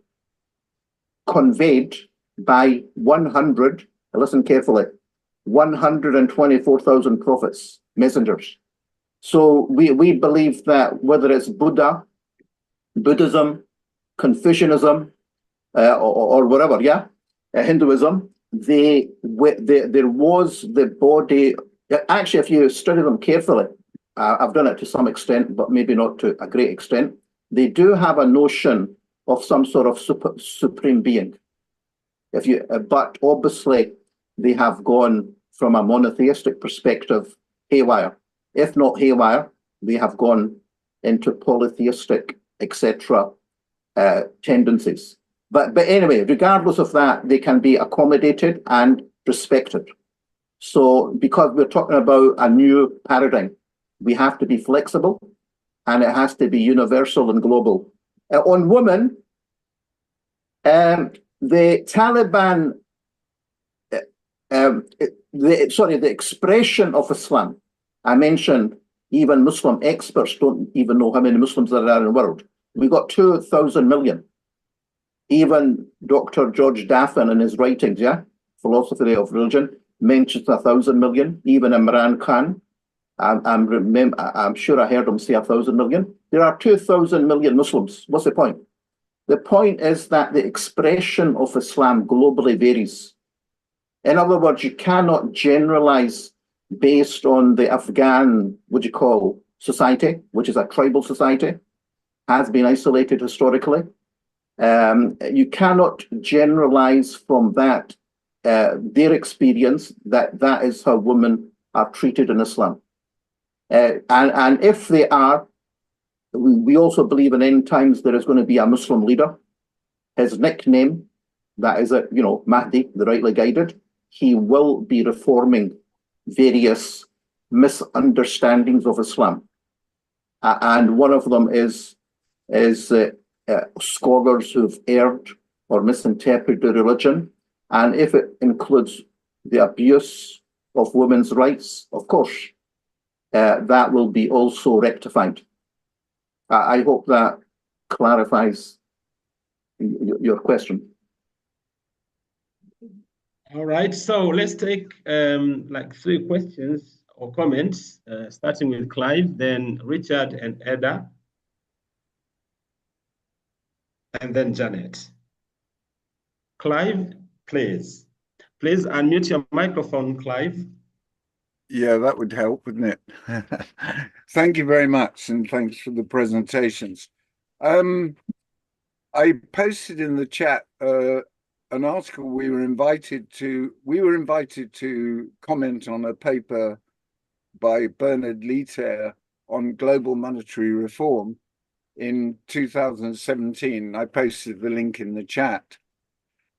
conveyed by 100, listen carefully, 124,000 prophets, messengers. So we believe that whether it's Buddhism, Confucianism, or whatever, yeah, Hinduism, there was the body. Actually, if you study them carefully, I've done it to some extent, but maybe not to a great extent, they do have a notion of some sort of supreme being. But obviously, they have gone from a monotheistic perspective haywire. If not haywire, they have gone into polytheistic, etc. Tendencies. But anyway, regardless of that, they can be accommodated and respected. So because we're talking about a new paradigm, we have to be flexible and it has to be universal and global. On women, the Taliban, the expression of Islam, I mentioned even Muslim experts don't even know how many Muslims there are in the world. We've got 2,000 million. Even Dr. George Daffin in his writings, yeah, Philosophy of Religion, mentions 1,000 million. Even Imran Khan, I'm sure I heard him say 1,000 million. There are 2,000 million Muslims. What's the point? The point is that the expression of Islam globally varies. In other words, you cannot generalize based on the Afghan, what you call, society, which is a tribal society, has been isolated historically. You cannot generalize from that their experience that is how women are treated in Islam. And if they are, we also believe in end times there is going to be a Muslim leader. His nickname, that is it, you know, Mahdi, the rightly guided. He will be reforming various misunderstandings of Islam. And one of them is scholars who've erred or misinterpreted the religion. And if it includes the abuse of women's rights, of course, that will be also rectified. I hope that clarifies your question. All right, so let's take like 3 questions or comments, starting with Clive, then Richard and Eda, and then Janet. Clive, please unmute your microphone, Clive. Yeah, that would help, wouldn't it? Thank you very much, and thanks for the presentations. I posted in the chat an article we were invited to comment on a paper by Bernard Lietaer on global monetary reform in 2017. I posted the link in the chat.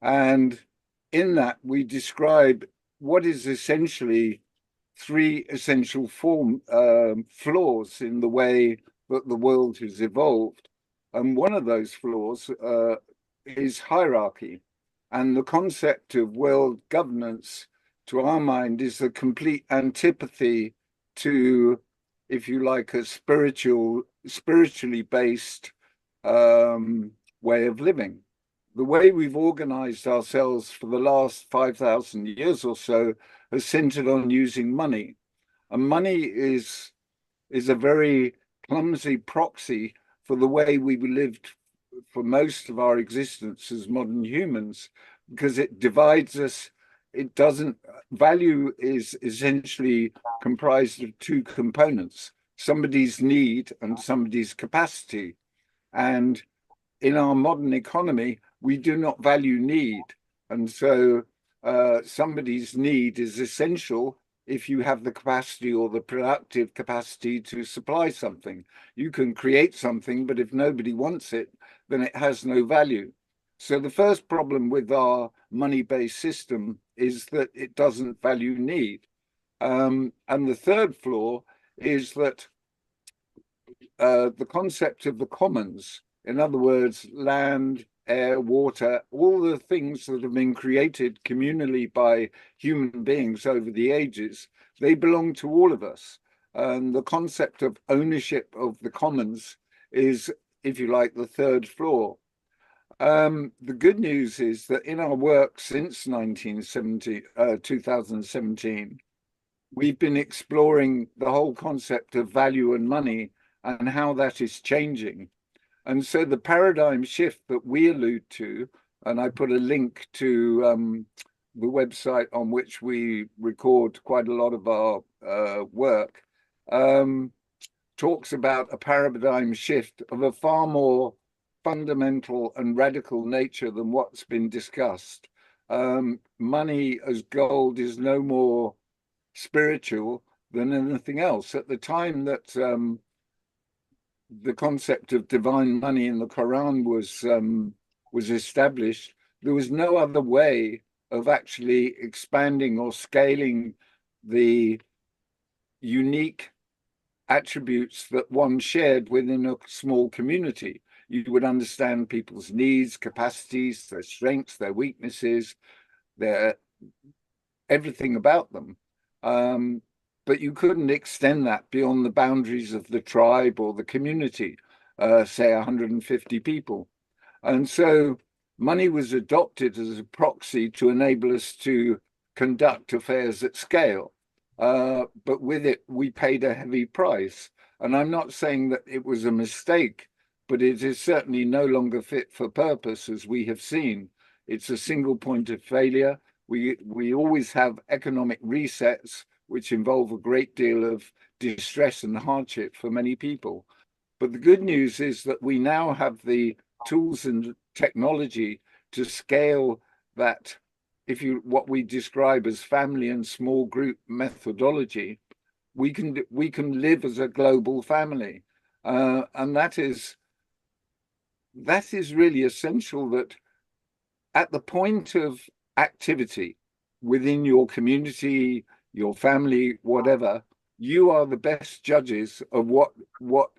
And in that, we describe what is essentially 3 essential flaws in the way that the world has evolved. And one of those flaws is hierarchy. And the concept of world governance, to our mind, is a complete antipathy to, if you like, a spiritually based way of living. The way we've organized ourselves for the last 5,000 years or so has centered on using money. And money is a very clumsy proxy for the way we lived for most of our existence as modern humans, because it divides us. It doesn't, value is essentially comprised of two components, somebody's need and somebody's capacity. And in our modern economy, we do not value need. And so somebody's need is essential if you have the capacity or the productive capacity to supply something. You can create something, but if nobody wants it, then it has no value. So the first problem with our money-based system is that it doesn't value need. And the third flaw is that the concept of the commons, in other words, land, air, water, all the things that have been created communally by human beings over the ages, they belong to all of us. And the concept of ownership of the commons is, if you like, the third flaw. The good news is that in our work since 2017, we've been exploring the whole concept of value and money and how that is changing. And so the paradigm shift that we allude to, and I put a link to the website on which we record quite a lot of our work, talks about a paradigm shift of a far more fundamental and radical nature than what's been discussed. Money as gold is no more spiritual than anything else. At the time that the concept of divine money in the Quran was established, there was no other way of actually expanding or scaling the unique attributes that one shared within a small community. You would understand people's needs, capacities, their strengths, their weaknesses, everything about them. But you couldn't extend that beyond the boundaries of the tribe or the community, say 150 people. And so money was adopted as a proxy to enable us to conduct affairs at scale. But with it, we paid a heavy price. And I'm not saying that it was a mistake, but it is certainly no longer fit for purpose, as we have seen. It's a single point of failure. We always have economic resets, which involve a great deal of distress and hardship for many people. But the good news is that we now have the tools and technology to scale that, what we describe as family and small group methodology. We can live as a global family, and that is really essential. That at the point of activity within your community, your family, whatever, you are the best judges of what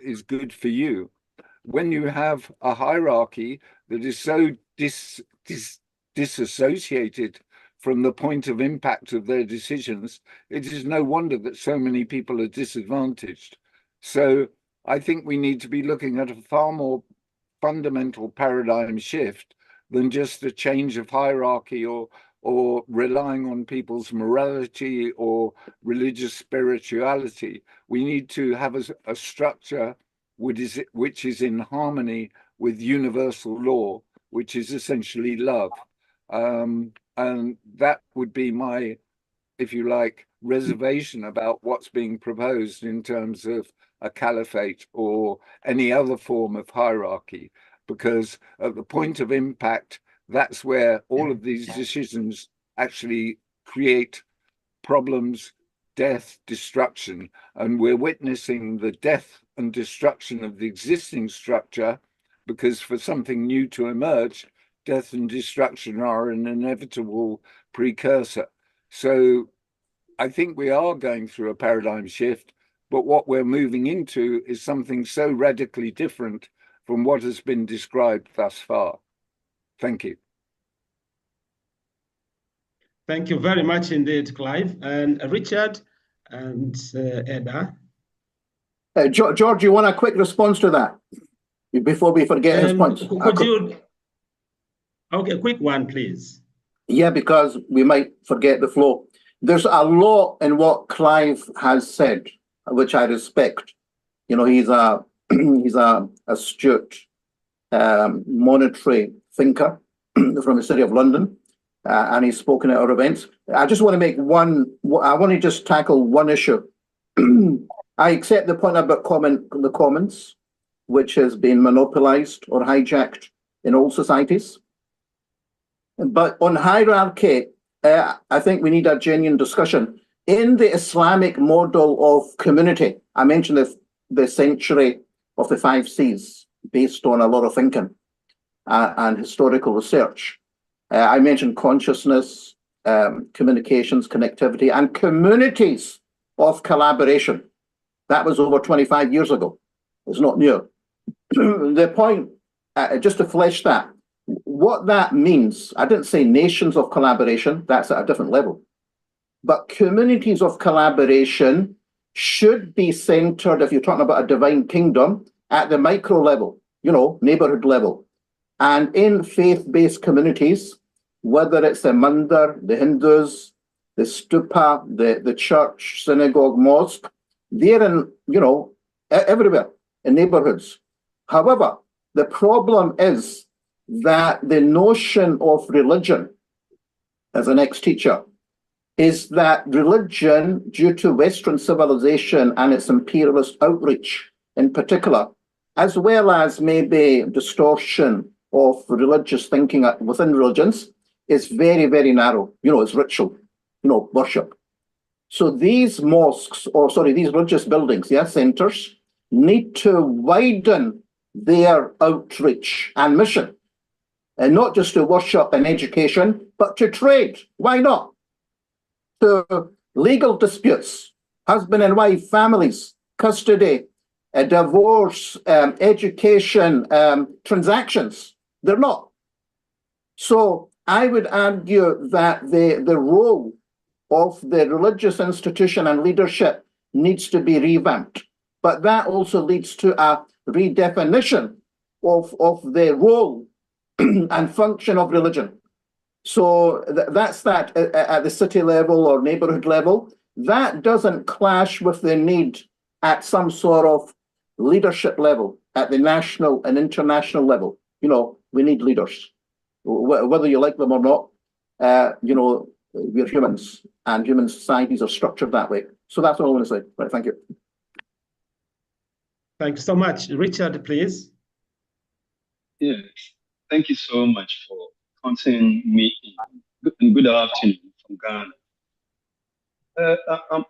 is good for you. When you have a hierarchy that is so disassociated from the point of impact of their decisions, it is no wonder that so many people are disadvantaged. So I think we need to be looking at a far more fundamental paradigm shift than just a change of hierarchy or relying on people's morality or religious spirituality. We need to have a structure which is in harmony with universal law, which is essentially love. And that would be my, if you like, reservation about what's being proposed in terms of a caliphate or any other form of hierarchy, because at the point of impact, that's where all of these decisions actually create problems, death, destruction. And we're witnessing the death and destruction of the existing structure, because for something new to emerge, death and destruction are an inevitable precursor. So I think we are going through a paradigm shift, but what we're moving into is something so radically different from what has been described thus far. Thank you. Thank you very much indeed, Clive. And Richard and Edda. George, you want a quick response to that before we forget his points? Could you? Okay, quick one, please. Yeah, because we might forget the flow. There's a lot in what Clive has said, which I respect. You know, he's a he's a astute monetary thinker from the City of London, and he's spoken at our events. I just want to make I want to just tackle one issue. I accept the point about the commons, which has been monopolized or hijacked in all societies. But on hierarchy, I think we need a genuine discussion. In the Islamic model of community, I mentioned the century of the 5 C's based on a lot of thinking and historical research. I mentioned consciousness, communications, connectivity, and communities of collaboration. That was over 25 years ago. It's not new. The point, just to flesh that, what that means, I didn't say nations of collaboration, that's at a different level. But communities of collaboration should be centered, if you're talking about a divine kingdom, at the micro level, you know, neighborhood level. And in faith-based communities, whether it's the mandir, the Hindus, the stupa, the church, synagogue, mosque, they're in, you know, everywhere in neighborhoods. However, the problem is that the notion of religion, as an ex-teacher, is that religion, due to Western civilization and its imperialist outreach in particular, as well as maybe distortion of religious thinking within religions, is very, very narrow. You know, it's ritual, you know, worship. So these mosques, or sorry, these religious buildings, yeah, centers, need to widen their outreach and mission. And not just to worship and education, but to trade. Why not? To legal disputes, husband and wife, families, custody, divorce, education, transactions. They're not. So I would argue that the role of the religious institution and leadership needs to be revamped. But that also leads to a redefinition of the role and function of religion. So that's that at the city level or neighborhood level. That doesn't clash with the need at some sort of leadership level, at the national and international level. You know, we need leaders, whether you like them or not. You know, we're humans, and human societies are structured that way. So that's all I want to say. Right, thank you. Thank you so much. Richard, please. Yes, thank you so much for counting me in. And good afternoon from Ghana.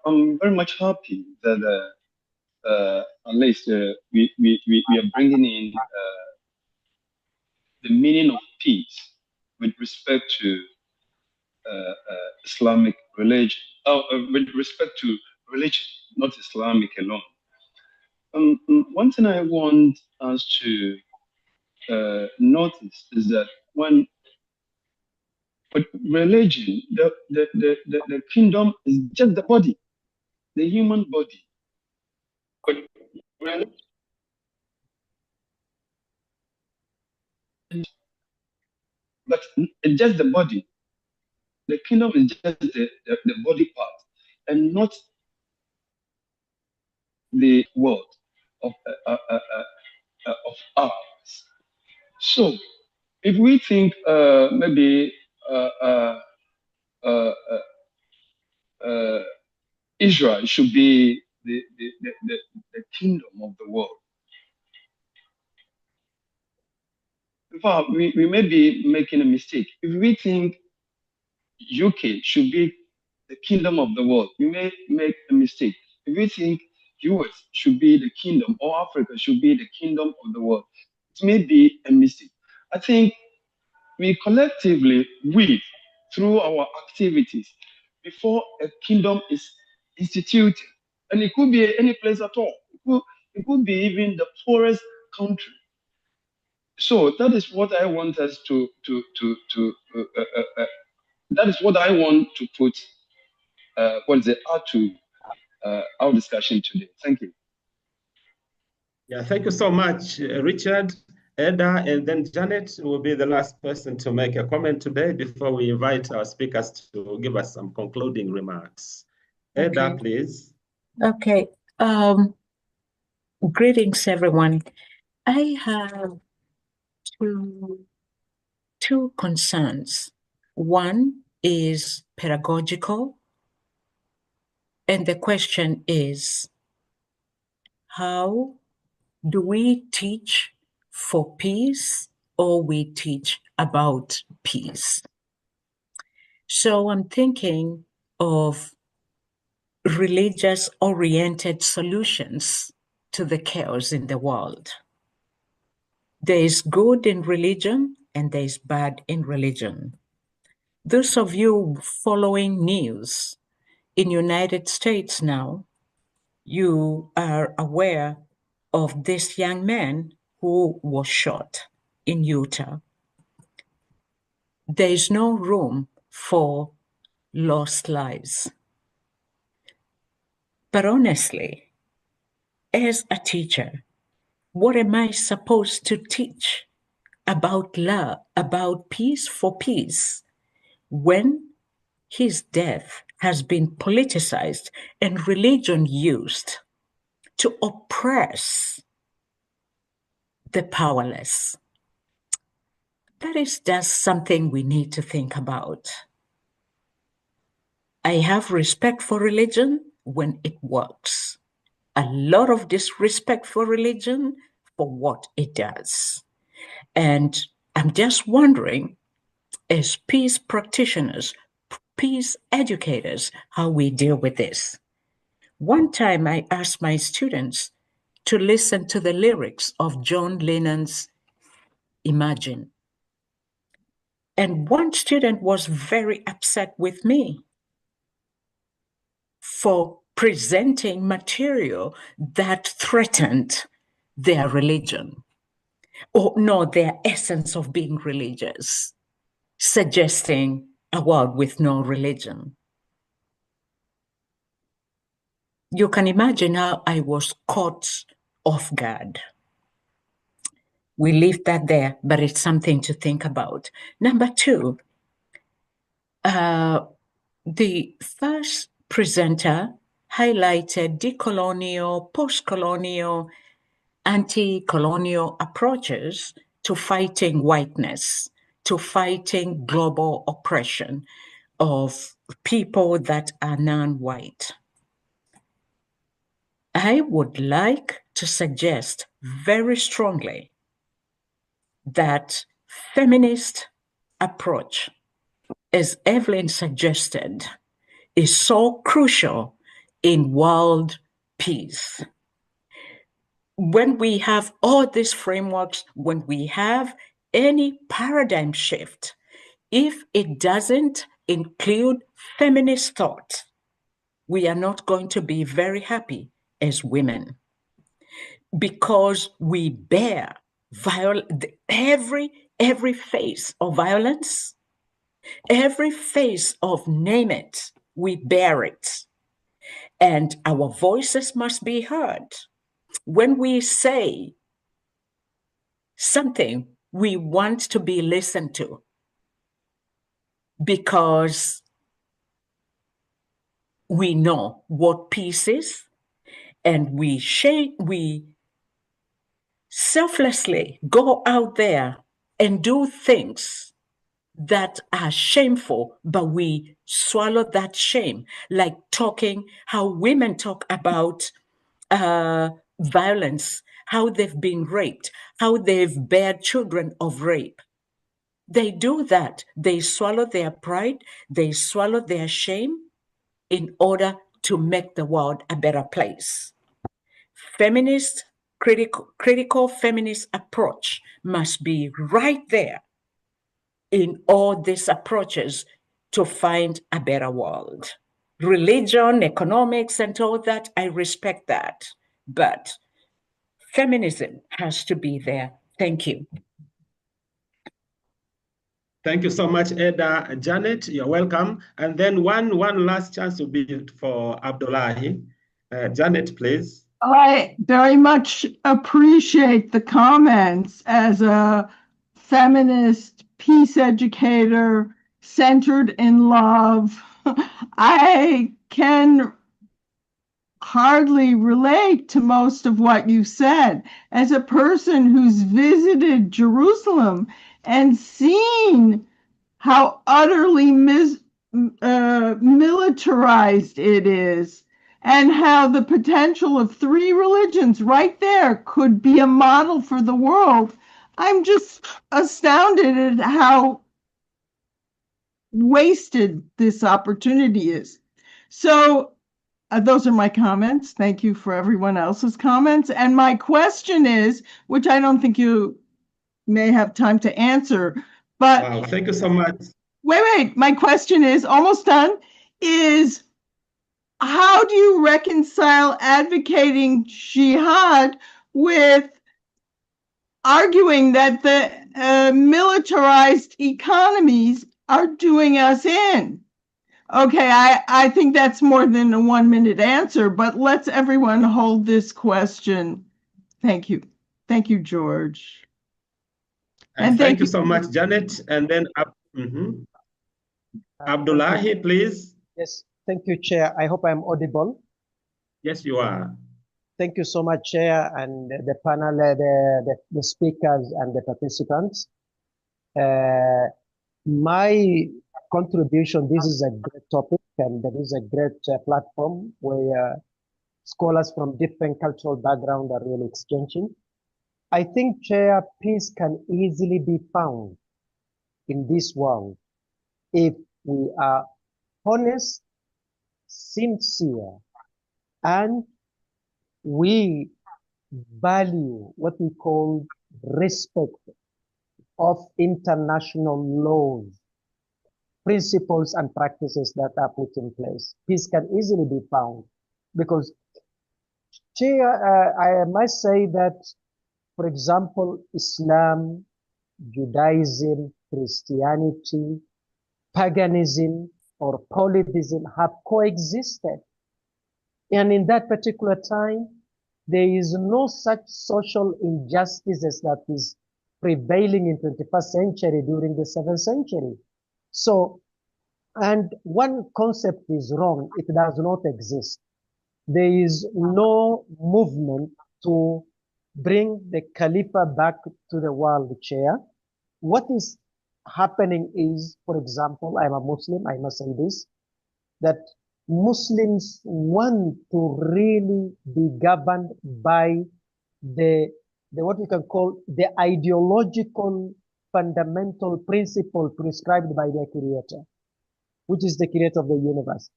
I'm very much happy that at least we are bringing in the meaning of peace with respect to Islamic religion, with respect to religion, not Islamic alone. One thing I want us to notice is that but religion, the kingdom is just the body, the human body. But religion, but it's just the body. The kingdom is just the body part, and not the world of ours. So, if we think maybe Israel should be the kingdom of the world, in fact, we may be making a mistake. If we think UK should be the kingdom of the world, we may make a mistake. If we think US should be the kingdom, or Africa should be the kingdom of the world, it may be a mistake. I think we collectively, through our activities, before a kingdom is instituted, and it could be any place at all. It could be even the poorest country. So that is what I want us that is what I want to put out to our discussion today. Thank you. Yeah, thank you so much, Richard. Eda, and then Janet will be the last person to make a comment today before we invite our speakers to give us some concluding remarks. Eda, Okay. please. Okay. Greetings, everyone. I have two concerns. One is pedagogical, and the question is, how do we teach for peace or we teach about peace? So I'm thinking of religious-oriented solutions to the chaos in the world. There is good in religion and there is bad in religion. Those of you following news in United States now, you are aware of this young man who was shot in Utah. There is no room for lost lives. But honestly, as a teacher, what am I supposed to teach about love, about peace for peace, when his death has been politicized and religion used to oppress the powerless? That is just something we need to think about. I have respect for religion when it works. A lot of disrespect for religion for what it does. And I'm just wondering, as peace practitioners, peace educators, how we deal with this. One time I asked my students to listen to the lyrics of John Lennon's Imagine. And one student was very upset with me for presenting material that threatened their religion, or no, their essence of being religious, suggesting a world with no religion. You can imagine how I was caught off guard. We leave that there, but it's something to think about. Number two, the first presenter highlighted decolonial, post-colonial, anti-colonial approaches to fighting whiteness, to fighting global oppression of people that are non-white. I would like to suggest very strongly that feminist approach, as Evelyn suggested, is so crucial in world peace. When we have all these frameworks, when we have any paradigm shift, if it doesn't include feminist thought, we are not going to be very happy as women, because we bear every face of violence, every face of name it, we bear it. And our voices must be heard. When we say something, we want to be listened to, because we know what peace is, and we selflessly go out there and do things that are shameful, but we swallow that shame, like talking how women talk about violence, how they've been raped, how they've bared children of rape. They do that. They swallow their pride, they swallow their shame in order to make the world a better place. Feminist, critical feminist approach must be right there in all these approaches to find a better world. Religion, economics, and all that, I respect that. But feminism has to be there. Thank you. Thank you so much, Eda. Janet, you're welcome. And then one last chance will be for Abdullahi. Janet, please. I very much appreciate the comments as a feminist peace educator centered in love. I can hardly relate to most of what you said. As a person who's visited Jerusalem and seen how utterly militarized it is, and how the potential of three religions right there could be a model for the world, I'm just astounded at how wasted this opportunity is. So those are my comments. Thank you for everyone else's comments. And my question is, which I don't think you may have time to answer, but wow, thank you so much. Wait. My question is almost done. Is how do you reconcile advocating jihad with arguing that the militarized economies are doing us in? Okay, I think that's more than a 1 minute answer, but let's everyone hold this question. Thank you. Thank you, George. And thank you so much, Janet. And then Abdullahi, please. Yes, thank you, Chair. I hope I'm audible. Yes, you are. Thank you so much, Chair, and the panel, the speakers and the participants. My contribution, this is a great topic, and there is a great platform where scholars from different cultural backgrounds are really exchanging. I think, Chair, peace can easily be found in this world if we are honest, sincere, and we value what we call respect of international laws, principles, and practices that are put in place. Peace can easily be found because, Chair, I must say that, for example, Islam, Judaism, Christianity, paganism, or polytheism have coexisted. And in that particular time, there is no such social injustices that is prevailing in 21st century during the 7th century. So, and one concept is wrong. It does not exist. There is no movement to bring the Khalifa back to the world, Chair. What is happening is, for example, I'm a Muslim, I must say this, that Muslims want to really be governed by the what we can call the ideological fundamental principle prescribed by their creator, which is the creator of the universe.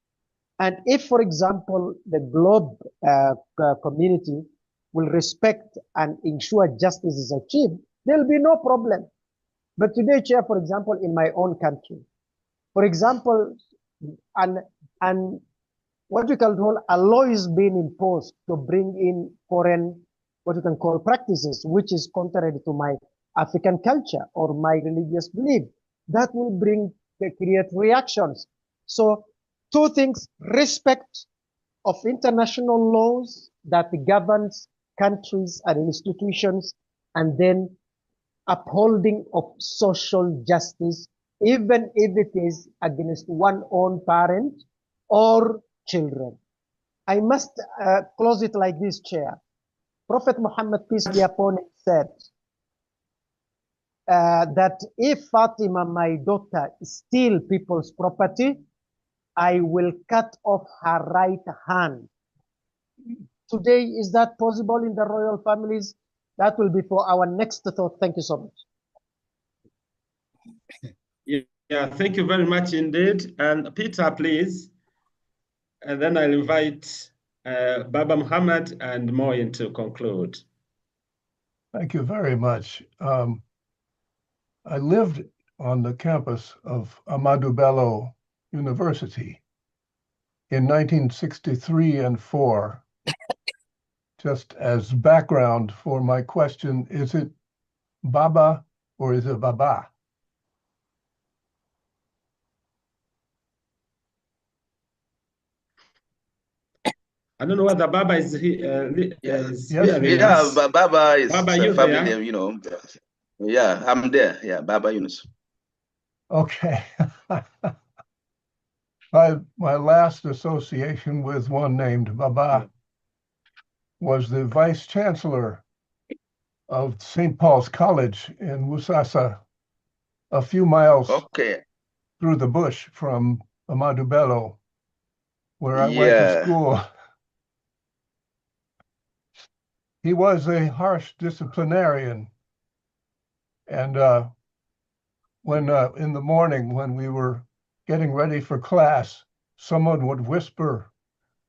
And if, for example, the globe community will respect and ensure justice is achieved, there'll be no problem. But today, Chair, for example, in my own country, for example, and what we can call a law is being imposed to bring in foreign, what you can call practices, which is contrary to my African culture or my religious belief. That will create reactions. So two things: respect of international laws that governs countries and institutions, and then upholding of social justice, even if it is against one's own parent or children. I must close it like this, Chair. Prophet Muhammad, peace be upon him, said that if Fatima, my daughter, steal people's property, I will cut off her right hand. Today, is that possible in the royal families? That will be for our next thought. Thank you so much. Yeah, thank you very much indeed. And Peter, please. And then I'll invite Baba Muhammad and Moeen to conclude. Thank you very much. I lived on the campus of Ahmadu Bello University in 1963 and 4. Just as background for my question, is it Baba or is it Baba? I don't know whether Baba is hearing Yes. us. Yeah, Baba is Baba, you family, there? you know. Yeah, I'm there. Yeah, Baba Yunus. Okay. My last association with one named Baba was the vice chancellor of St. Paul's College in Musasa, a few miles through the bush from Ahmadu Bello, where I went to school. He was a harsh disciplinarian. And when in the morning, when we were getting ready for class, someone would whisper,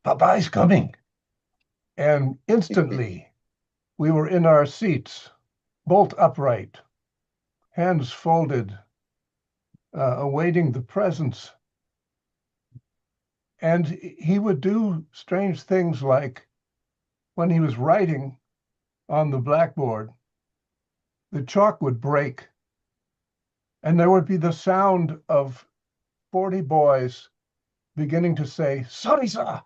"Papa's coming." And instantly, we were in our seats, bolt upright, hands folded, awaiting the presence. And he would do strange things like when he was writing on the blackboard, the chalk would break, and there would be the sound of 40 boys beginning to say, "Sorry, sir."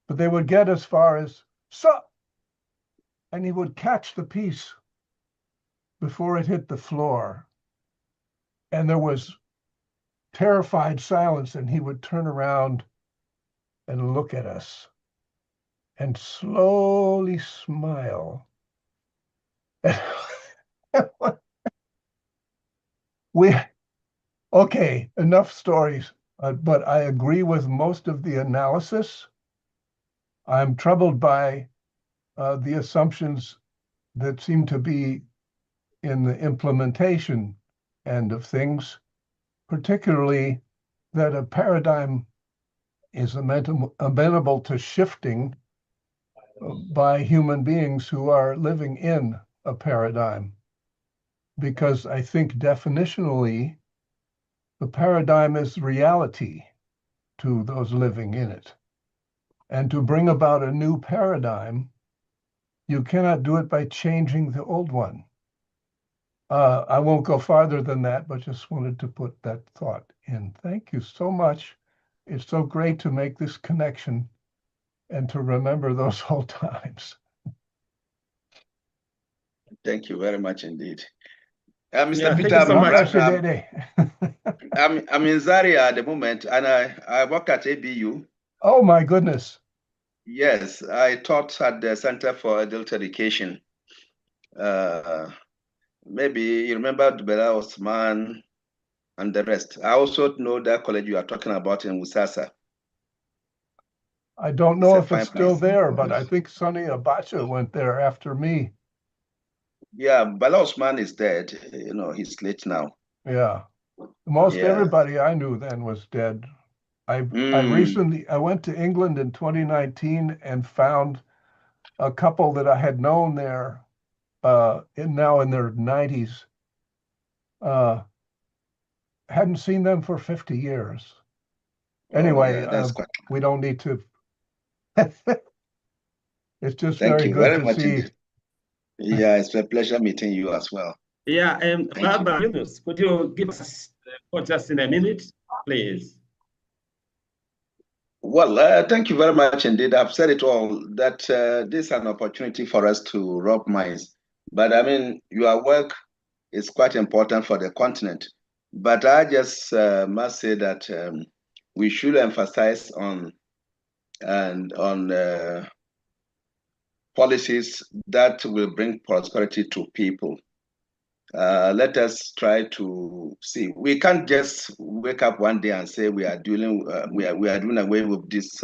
But they would get as far as, "Sir," and he would catch the piece before it hit the floor. And there was terrified silence, and he would turn around and look at us and slowly smile. Okay, enough stories, but I agree with most of the analysis. I'm troubled by the assumptions that seem to be in the implementation end of things, particularly that a paradigm is amenable to shifting by human beings who are living in a paradigm. Because I think definitionally, the paradigm is reality to those living in it. And to bring about a new paradigm, you cannot do it by changing the old one. I won't go farther than that, but just wanted to put that thought in. Thank you so much. It's so great to make this connection and to remember those old times. Thank you very much indeed. Mr. Yeah, Peter, thank you so much. I'm in Zaria at the moment, and I work at ABU. Oh, my goodness. Yes, I taught at the Center for Adult Education. Maybe you remember Dubela Osman and the rest. I also know that college you are talking about in Musasa. I don't know if it's still there, but I think Sonny Abacha went there after me. Yeah, Bala Osman is dead. You know, he's late now. Yeah. Most everybody I knew then was dead. I went to England in 2019 and found a couple that I had known there now in their 90s. Hadn't seen them for 50 years. Anyway, we don't need to. It's just very good to see. Indeed. Yeah, it's a pleasure meeting you as well. Yeah, Baba Yunus, could you give us just in a minute, please? Well, thank you very much indeed. I've said it all, that this is an opportunity for us to rub minds. But I mean, your work is quite important for the continent. But I just must say that we should emphasize on policies that will bring prosperity to people. Let us try to see. We can't just wake up one day and say we are doing away with this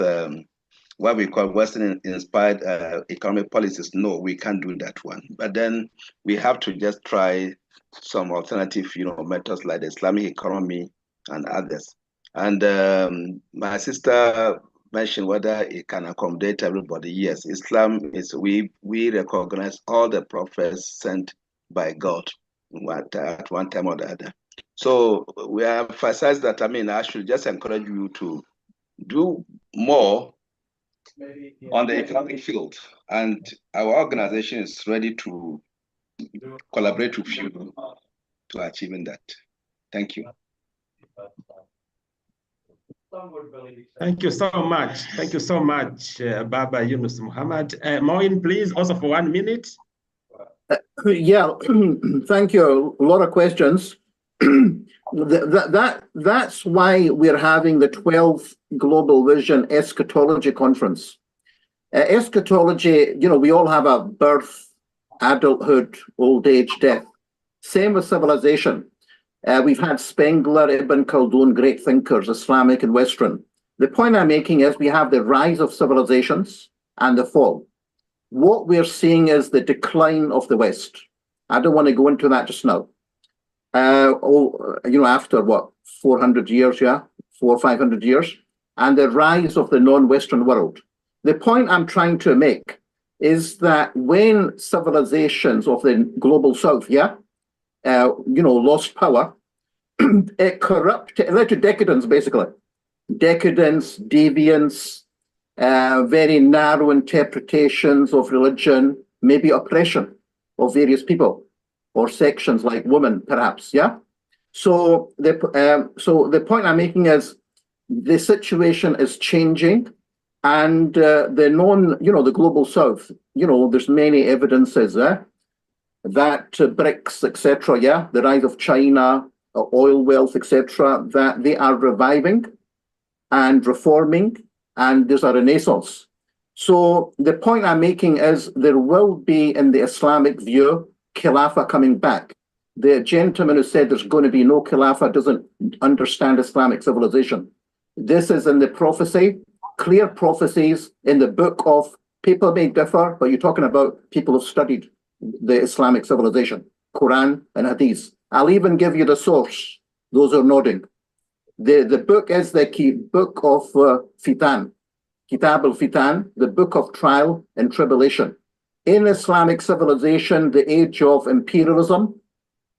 what we call Western-inspired economic policies. No, we can't do that one. But then we have to just try some alternative, methods like the Islamic economy and others. And my sister mentioned whether it can accommodate everybody. Yes, Islam is. We recognize all the prophets sent by God at one time or the other. So we emphasize that. I mean, I should just encourage you to do more on the economic field, and our organization is ready to collaborate with you to achieving that. Thank you. Thank you so much. Thank you so much, Baba Yunus Muhammad. Moeen, please, also for 1 minute. Yeah, thank you. A lot of questions. That's why we're having the 12th Global Vision Eschatology Conference. Eschatology, we all have a birth, adulthood, old age, death. Same with civilization. We've had Spengler, Ibn Khaldun, great thinkers, Islamic and Western. The point I'm making is we have the rise of civilizations and the fall. What we're seeing is the decline of the West. I don't want to go into that just now. After what, 400 years, 400 or 500 years, and the rise of the non-Western world. The point I'm trying to make is that when civilizations of the global South, lost power, it corrupted, it led to decadence, basically. Decadence, deviance, very narrow interpretations of religion, maybe oppression of various people or sections like women, perhaps, So the point I'm making is the situation is changing, and the global South, there's many evidences that BRICS, etc., the rise of China, oil wealth, etc., that they are reviving and reforming, and there's a renaissance. So the point I'm making is there will be, in the Islamic view, Khilafah coming back. The gentleman who said there's going to be no Khilafah doesn't understand Islamic civilization. This is in the prophecy, clear prophecies in the book of, people may differ, but you're talking about people who've studied the Islamic civilization, Quran and Hadith. I'll even give you the source, those who are nodding. The book is the book of Fitan, Kitab al-Fitan, the book of trial and tribulation. In Islamic civilization, the age of imperialism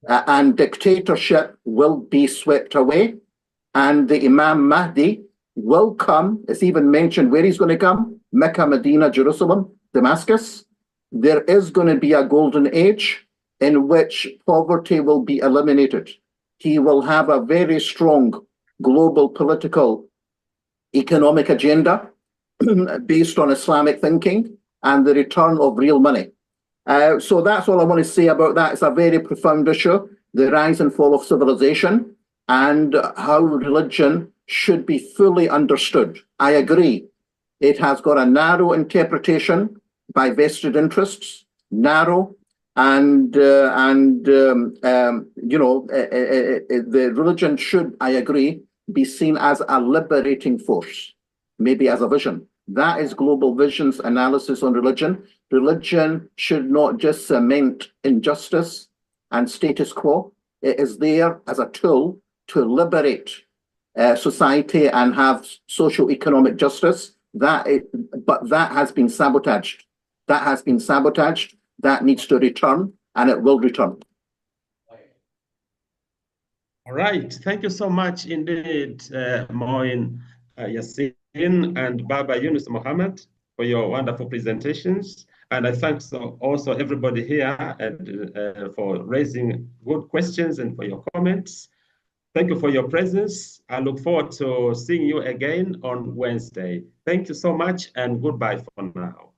and dictatorship will be swept away, and the Imam Mahdi will come. It's even mentioned where he's going to come: Mecca, Medina, Jerusalem, Damascus. There is going to be a golden age in which poverty will be eliminated. He will have a very strong global political economic agenda based on Islamic thinking and the return of real money. So that's all I want to say about that. It's a very profound issue, the rise and fall of civilization and how religion should be fully understood. I agree. It has got a narrow interpretation by vested interests, narrow, and the religion should, I agree, be seen as a liberating force, maybe as a vision. That is Global Vision's analysis on religion. Religion should not just cement injustice and status quo. It is there as a tool to liberate society and have socio-economic justice. But that has been sabotaged. That has been sabotaged. That needs to return, and it will return. All right. Thank you so much indeed, Moeen, Yaseen, and Baba Yunus Mohammed, for your wonderful presentations. And I thank also everybody here and for raising good questions and for your comments. Thank you for your presence. I look forward to seeing you again on Wednesday. Thank you so much, and goodbye for now.